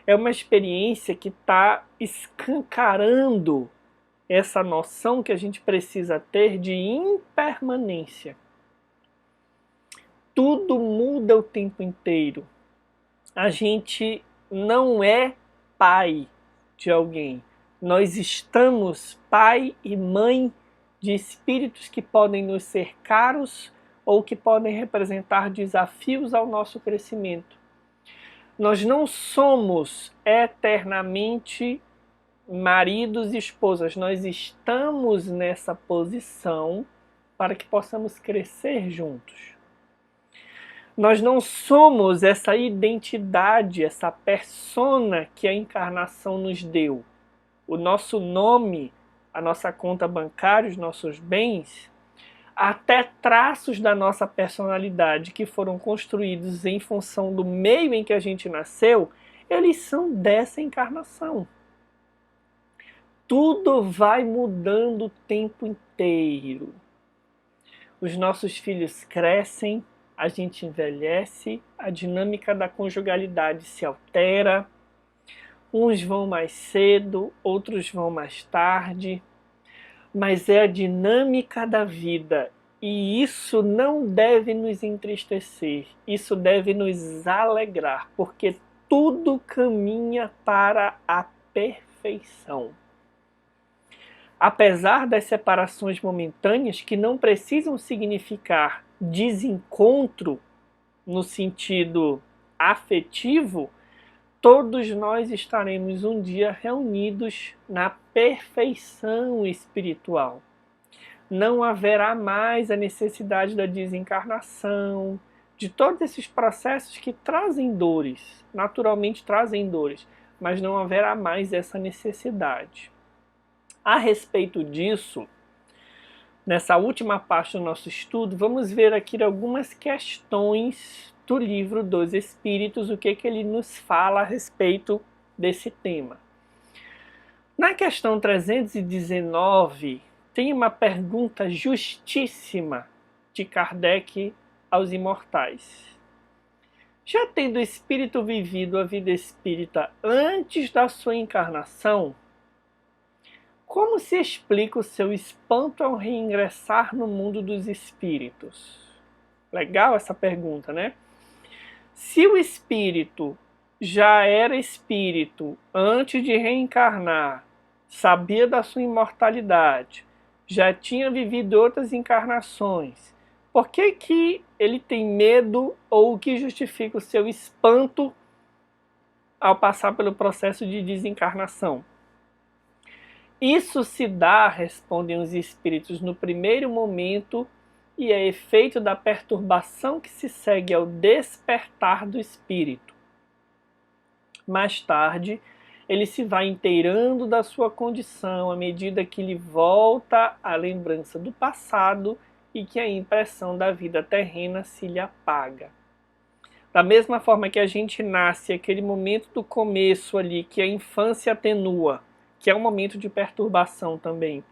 é uma experiência que está escancarando essa noção que a gente precisa ter de impermanência. Tudo muda o tempo inteiro. A gente não é pai de alguém. Nós estamos pai e mãe de espíritos que podem nos ser caros ou que podem representar desafios ao nosso crescimento. Nós não somos eternamente maridos e esposas, nós estamos nessa posição para que possamos crescer juntos. Nós não somos essa identidade, essa persona que a encarnação nos deu. O nosso nome, a nossa conta bancária, os nossos bens, até traços da nossa personalidade que foram construídos em função do meio em que a gente nasceu, eles são dessa encarnação. Tudo vai mudando o tempo inteiro. Os nossos filhos crescem, a gente envelhece, a dinâmica da conjugalidade se altera, uns vão mais cedo, outros vão mais tarde, mas é a dinâmica da vida e isso não deve nos entristecer, isso deve nos alegrar, porque tudo caminha para a perfeição. Apesar das separações momentâneas que não precisam significar desencontro no sentido afetivo, todos nós estaremos um dia reunidos na perfeição espiritual. Não haverá mais a necessidade da desencarnação, de todos esses processos que trazem dores, naturalmente trazem dores, mas não haverá mais essa necessidade. A respeito disso, nessa última parte do nosso estudo, vamos ver aqui algumas questões do Livro dos Espíritos, o que ele nos fala a respeito desse tema. Na questão 319, tem uma pergunta justíssima de Kardec aos imortais. Já tendo o espírito vivido a vida espírita antes da sua encarnação, como se explica o seu espanto ao reingressar no mundo dos espíritos? Legal essa pergunta, né? Se o espírito já era espírito antes de reencarnar, sabia da sua imortalidade, já tinha vivido outras encarnações, por que ele tem medo ou o que justifica o seu espanto ao passar pelo processo de desencarnação? Isso se dá, respondem os espíritos, no primeiro momento e é efeito da perturbação que se segue ao despertar do espírito. Mais tarde, ele se vai inteirando da sua condição à medida que lhe volta a lembrança do passado e que a impressão da vida terrena se lhe apaga. Da mesma forma que a gente nasce, aquele momento do começo ali, que a infância atenua, que é um momento de perturbação também,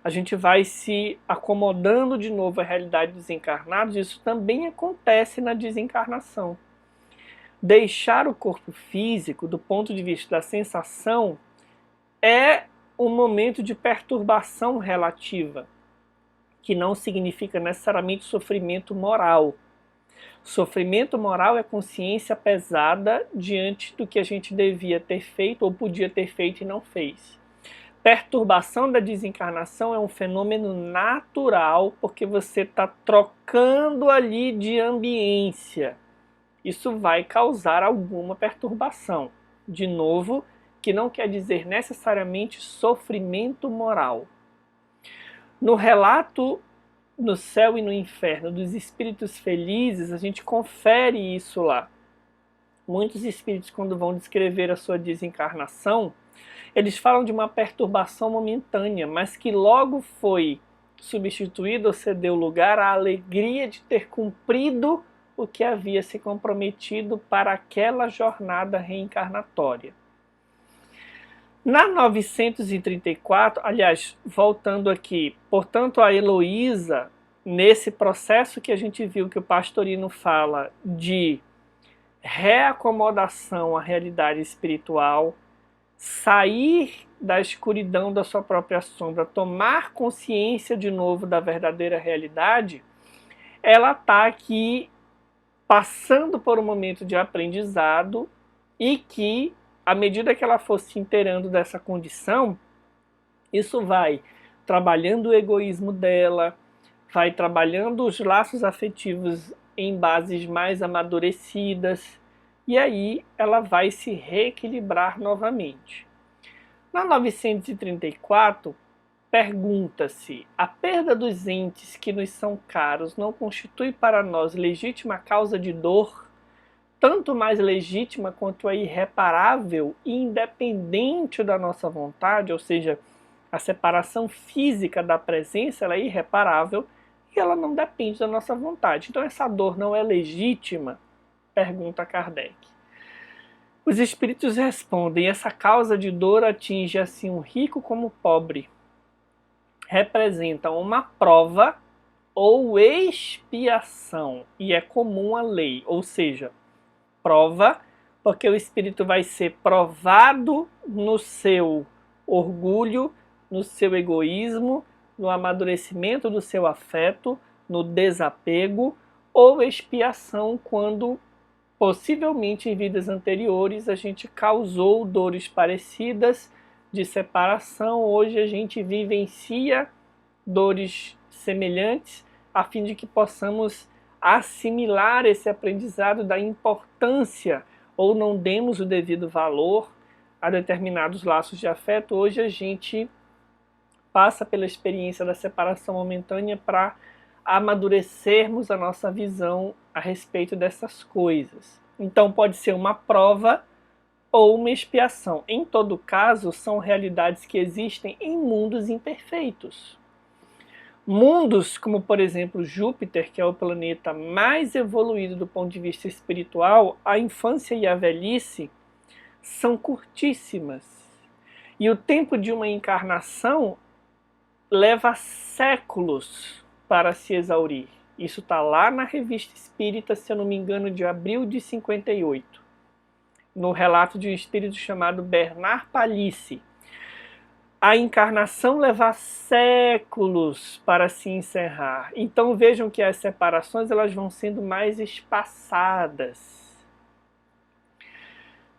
a gente vai se acomodando de novo à realidade dos encarnados, isso também acontece na desencarnação. Deixar o corpo físico, do ponto de vista da sensação, é um momento de perturbação relativa, que não significa necessariamente sofrimento moral. Sofrimento moral é consciência pesada diante do que a gente devia ter feito ou podia ter feito e não fez. Perturbação da desencarnação é um fenômeno natural, porque você está trocando ali de ambiência. Isso vai causar alguma perturbação. De novo, que não quer dizer necessariamente sofrimento moral. No relato no céu e no inferno dos espíritos felizes, a gente confere isso lá. Muitos espíritos, quando vão descrever a sua desencarnação, eles falam de uma perturbação momentânea, mas que logo foi substituída ou cedeu lugar à alegria de ter cumprido o que havia se comprometido para aquela jornada reencarnatória. Na 934, aliás, voltando aqui, portanto, a Heloísa, nesse processo que a gente viu que o Pastorino fala de reacomodação à realidade espiritual, sair da escuridão da sua própria sombra, tomar consciência de novo da verdadeira realidade, ela está aqui passando por um momento de aprendizado e que, à medida que ela for se inteirando dessa condição, isso vai trabalhando o egoísmo dela, vai trabalhando os laços afetivos em bases mais amadurecidas, e aí ela vai se reequilibrar novamente. Na 934, pergunta-se: a perda dos entes que nos são caros não constitui para nós legítima causa de dor, tanto mais legítima quanto é irreparável e independente da nossa vontade? Ou seja, a separação física da presença ela é irreparável e ela não depende da nossa vontade. Então essa dor não é legítima? Pergunta Kardec. Os espíritos respondem: essa causa de dor atinge assim o rico como o pobre. Representa uma prova ou expiação, e é comum à lei, ou seja, prova porque o espírito vai ser provado no seu orgulho, no seu egoísmo, no amadurecimento do seu afeto, no desapego, ou expiação quando possivelmente em vidas anteriores a gente causou dores parecidas de separação, hoje a gente vivencia dores semelhantes a fim de que possamos assimilar esse aprendizado da importância ou não demos o devido valor a determinados laços de afeto. Hoje a gente passa pela experiência da separação momentânea para amadurecermos a nossa visão a respeito dessas coisas. Então pode ser uma prova ou uma expiação. Em todo caso, são realidades que existem em mundos imperfeitos. Mundos como, por exemplo, Júpiter, que é o planeta mais evoluído do ponto de vista espiritual, a infância e a velhice são curtíssimas. E o tempo de uma encarnação leva séculos para se exaurir. Isso está lá na Revista Espírita, se eu não me engano, de abril de 58, no relato de um espírito chamado Bernard Palissy. A encarnação leva séculos para se encerrar. Então vejam que as separações elas vão sendo mais espaçadas.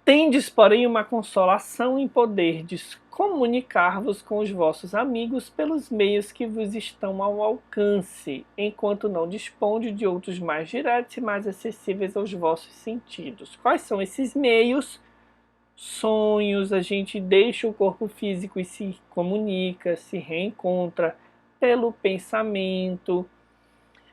Tendes, porém, uma consolação em poderdes comunicar-vos com os vossos amigos pelos meios que vos estão ao alcance, enquanto não disponde de outros mais diretos e mais acessíveis aos vossos sentidos. Quais são esses meios? Sonhos, a gente deixa o corpo físico e se comunica, se reencontra pelo pensamento.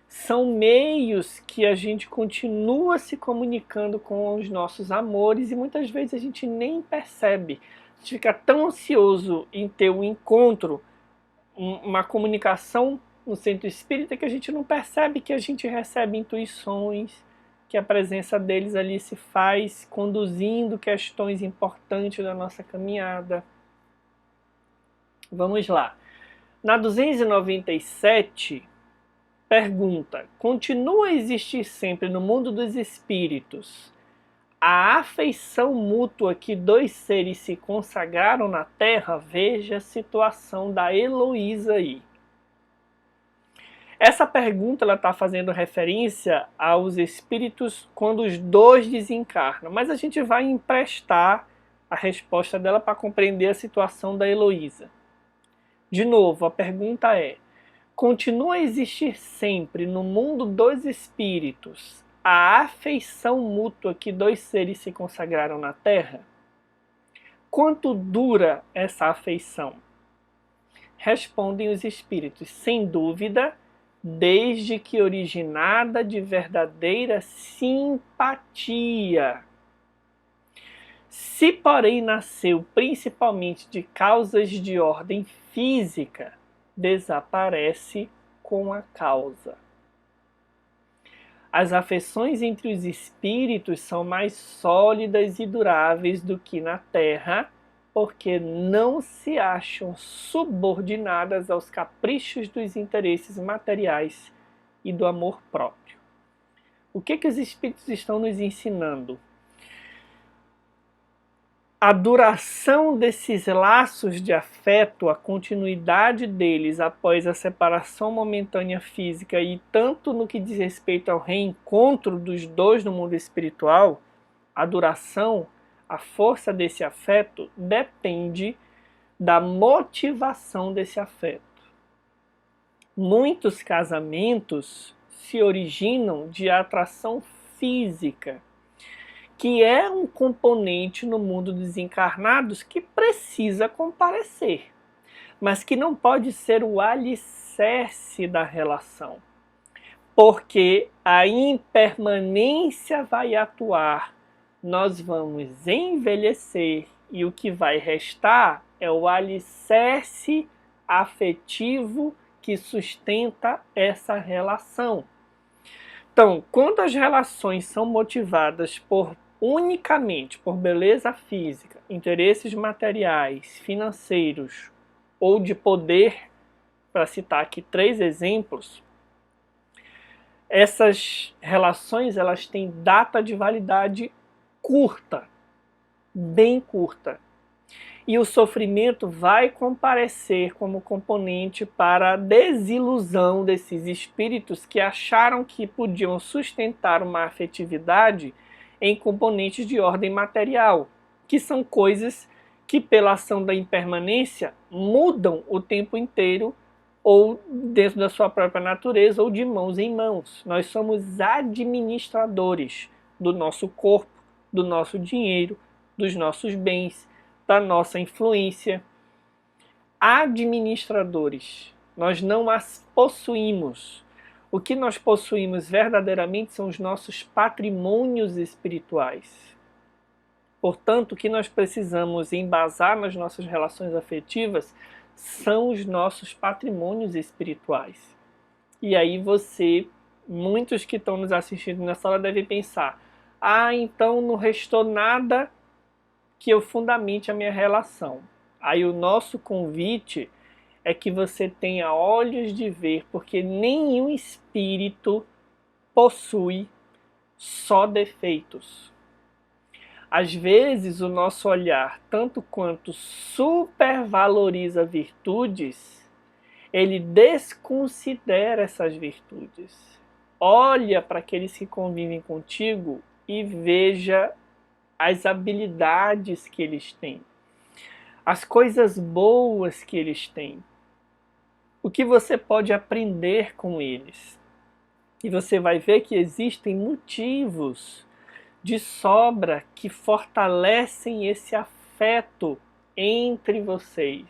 São meios que a gente continua se comunicando com os nossos amores e muitas vezes a gente nem percebe. A gente fica tão ansioso em ter um encontro, uma comunicação no centro espírita, que a gente não percebe que a gente recebe intuições, que a presença deles ali se faz conduzindo questões importantes da nossa caminhada. Vamos lá. Na 297, pergunta: continua a existir sempre no mundo dos espíritos a afeição mútua que dois seres se consagraram na Terra? Veja a situação da Heloísa aí. Essa pergunta está fazendo referência aos espíritos quando os dois desencarnam, mas a gente vai emprestar a resposta dela para compreender a situação da Heloísa. De novo, a pergunta é: continua a existir sempre no mundo dos espíritos a afeição mútua que dois seres se consagraram na Terra? Quanto dura essa afeição? Respondem os espíritos: sem dúvida, desde que originada de verdadeira simpatia. Se, porém, nasceu principalmente de causas de ordem física, desaparece com a causa. As afeições entre os espíritos são mais sólidas e duráveis do que na Terra, porque não se acham subordinadas aos caprichos dos interesses materiais e do amor próprio. O que os espíritos estão nos ensinando? A duração desses laços de afeto, a continuidade deles após a separação momentânea física e tanto no que diz respeito ao reencontro dos dois no mundo espiritual, a duração, a força desse afeto depende da motivação desse afeto. Muitos casamentos se originam de atração física, que é um componente no mundo dos encarnados que precisa comparecer, mas que não pode ser o alicerce da relação, porque a impermanência vai atuar, nós vamos envelhecer e o que vai restar é o alicerce afetivo que sustenta essa relação. Então, quando as relações são motivadas unicamente por beleza física, interesses materiais, financeiros ou de poder, para citar aqui 3 exemplos, essas relações elas têm data de validade curta, bem curta. E o sofrimento vai comparecer como componente para a desilusão desses espíritos que acharam que podiam sustentar uma afetividade em componentes de ordem material, que são coisas que, pela ação da impermanência, mudam o tempo inteiro ou dentro da sua própria natureza ou de mãos em mãos. Nós somos administradores do nosso corpo, do nosso dinheiro, dos nossos bens, da nossa influência. Administradores. Nós não as possuímos. O que nós possuímos verdadeiramente são os nossos patrimônios espirituais. Portanto, o que nós precisamos embasar nas nossas relações afetivas são os nossos patrimônios espirituais. E aí muitos que estão nos assistindo nessa hora devem pensar: então não restou nada que eu fundamente a minha relação. Aí o nosso convite é que você tenha olhos de ver, porque nenhum espírito possui só defeitos. Às vezes o nosso olhar, tanto quanto supervaloriza virtudes, ele desconsidera essas virtudes. Olha para aqueles que convivem contigo e veja as habilidades que eles têm, as coisas boas que eles têm, o que você pode aprender com eles. E você vai ver que existem motivos de sobra que fortalecem esse afeto entre vocês.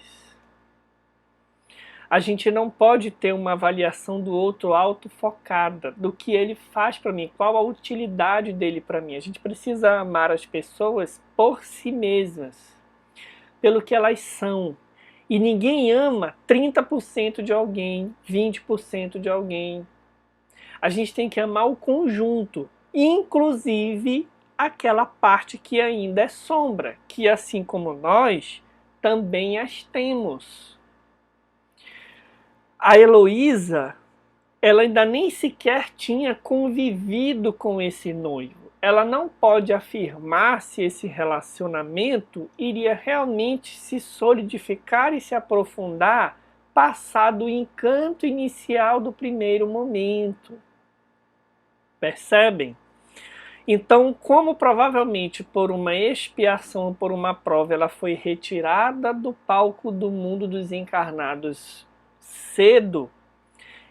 A gente não pode ter uma avaliação do outro autofocada, do que ele faz para mim, qual a utilidade dele para mim. A gente precisa amar as pessoas por si mesmas, pelo que elas são. E ninguém ama 30% de alguém, 20% de alguém. A gente tem que amar o conjunto. inclusive aquela parte que ainda é sombra, que assim como nós, também as temos. A Heloísa, ela ainda nem sequer tinha convivido com esse noivo. Ela não pode afirmar se esse relacionamento iria realmente se solidificar e se aprofundar passado o encanto inicial do primeiro momento. Percebem? Então, como provavelmente por uma expiação, por uma prova, ela foi retirada do palco do mundo dos encarnados cedo,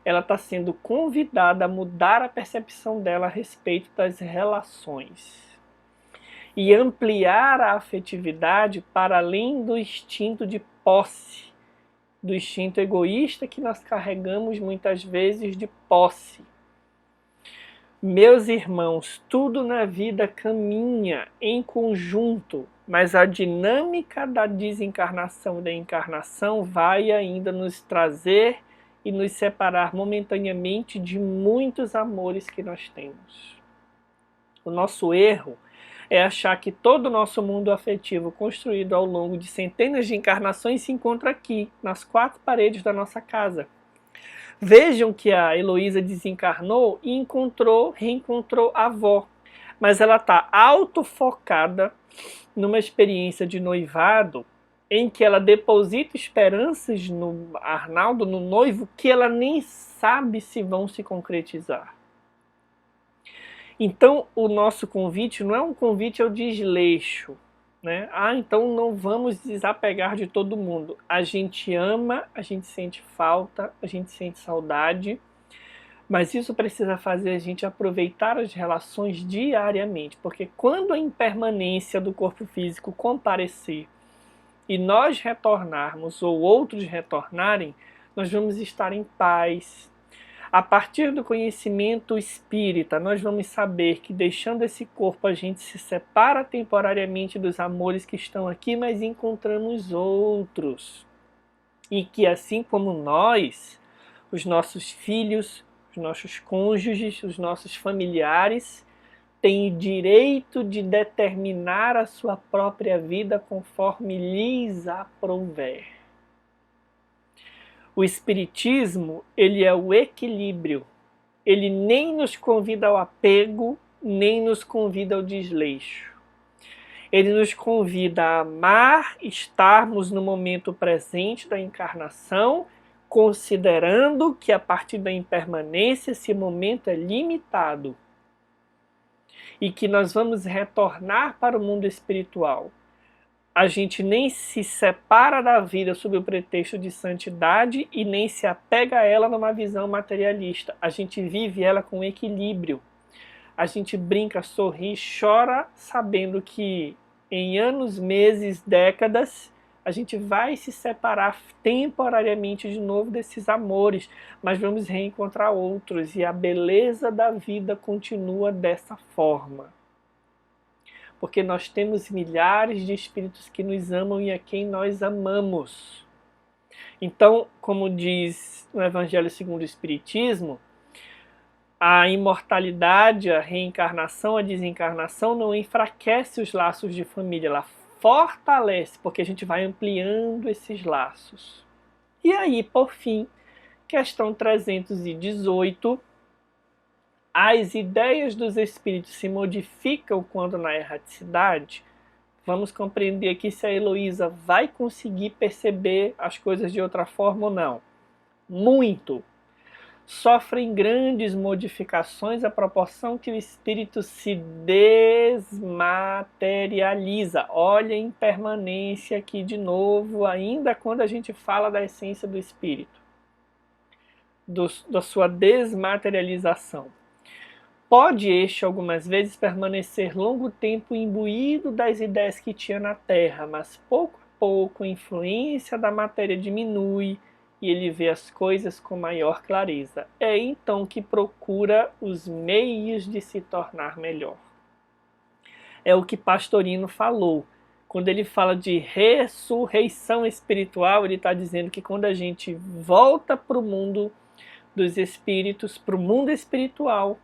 ela está sendo convidada a mudar a percepção dela a respeito das relações e ampliar a afetividade para além do instinto de posse, do instinto egoísta que nós carregamos muitas vezes de posse. Meus irmãos, tudo na vida caminha em conjunto, mas a dinâmica da desencarnação e da encarnação vai ainda nos trazer e nos separar momentaneamente de muitos amores que nós temos. O nosso erro é achar que todo o nosso mundo afetivo construído ao longo de centenas de encarnações se encontra aqui, nas quatro paredes da nossa casa. Vejam que a Heloísa desencarnou e reencontrou a avó, mas ela está autofocada numa experiência de noivado em que ela deposita esperanças no Arnaldo, no noivo, que ela nem sabe se vão se concretizar. Então, o nosso convite não é um convite ao desleixo, né? Então não vamos desapegar de todo mundo. A gente ama, a gente sente falta, a gente sente saudade, mas isso precisa fazer a gente aproveitar as relações diariamente, porque quando a impermanência do corpo físico comparecer e nós retornarmos ou outros retornarem, nós vamos estar em paz. A partir do conhecimento espírita, nós vamos saber que deixando esse corpo a gente se separa temporariamente dos amores que estão aqui, mas encontramos outros. E que assim como nós, os nossos filhos, os nossos cônjuges, os nossos familiares, têm o direito de determinar a sua própria vida conforme lhes aprouver. O Espiritismo, ele é o equilíbrio. Ele nem nos convida ao apego, nem nos convida ao desleixo. Ele nos convida a amar, estarmos no momento presente da encarnação, considerando que a partir da impermanência esse momento é limitado e que nós vamos retornar para o mundo espiritual. A gente nem se separa da vida sob o pretexto de santidade e nem se apega a ela numa visão materialista. A gente vive ela com equilíbrio. A gente brinca, sorri, chora, sabendo que em anos, meses, décadas, a gente vai se separar temporariamente de novo desses amores, mas vamos reencontrar outros e a beleza da vida continua dessa forma. Porque nós temos milhares de espíritos que nos amam e a quem nós amamos. Então, como diz no Evangelho segundo o Espiritismo, a imortalidade, a reencarnação, a desencarnação não enfraquece os laços de família, ela fortalece, porque a gente vai ampliando esses laços. E aí, por fim, questão 318, as ideias dos espíritos se modificam quando na erraticidade? Vamos compreender aqui se a Heloísa vai conseguir perceber as coisas de outra forma ou não. Muito. Sofrem grandes modificações à proporção que o espírito se desmaterializa. Olha a impermanência aqui de novo, ainda quando a gente fala da essência do espírito, da sua desmaterialização. Pode este algumas vezes permanecer longo tempo imbuído das ideias que tinha na Terra, mas pouco a pouco a influência da matéria diminui e ele vê as coisas com maior clareza. É então que procura os meios de se tornar melhor. É o que Pastorino falou. Quando ele fala de ressurreição espiritual, ele está dizendo que quando a gente volta para o mundo dos espíritos, para o mundo espiritual,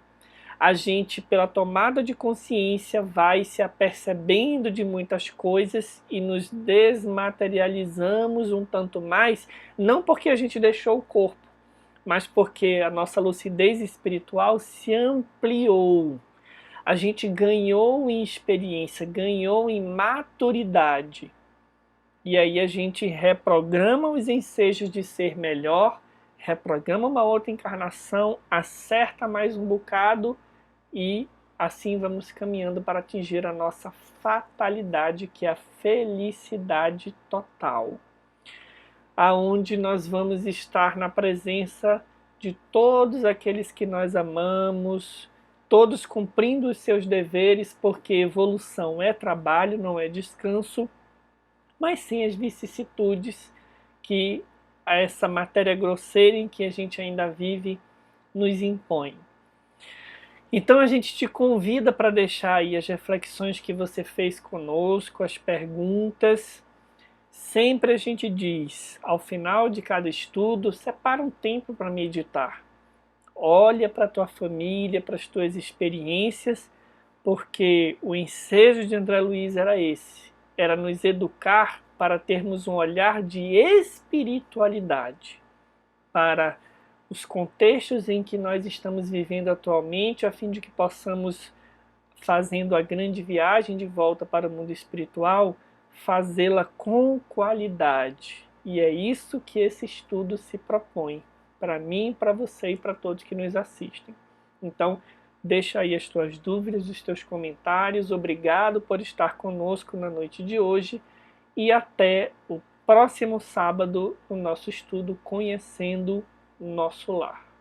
a gente, pela tomada de consciência, vai se apercebendo de muitas coisas e nos desmaterializamos um tanto mais, não porque a gente deixou o corpo, mas porque a nossa lucidez espiritual se ampliou. A gente ganhou em experiência, ganhou em maturidade. E aí a gente reprograma os ensejos de ser melhor, reprograma uma outra encarnação, acerta mais um bocado e assim vamos caminhando para atingir a nossa fatalidade, que é a felicidade total, aonde nós vamos estar na presença de todos aqueles que nós amamos, todos cumprindo os seus deveres, porque evolução é trabalho, não é descanso, mas sim as vicissitudes que essa matéria grosseira em que a gente ainda vive nos impõe. Então a gente te convida para deixar aí as reflexões que você fez conosco, as perguntas. Sempre a gente diz, ao final de cada estudo, separa um tempo para meditar. Olha para a tua família, para as tuas experiências, porque o ensejo de André Luiz era esse, era nos educar para termos um olhar de espiritualidade para os contextos em que nós estamos vivendo atualmente, a fim de que possamos, fazendo a grande viagem de volta para o mundo espiritual, fazê-la com qualidade. E é isso que esse estudo se propõe, para mim, para você e para todos que nos assistem. Então, deixa aí as tuas dúvidas, os teus comentários. Obrigado por estar conosco na noite de hoje e até o próximo sábado no nosso estudo Conhecendo Nosso Lar.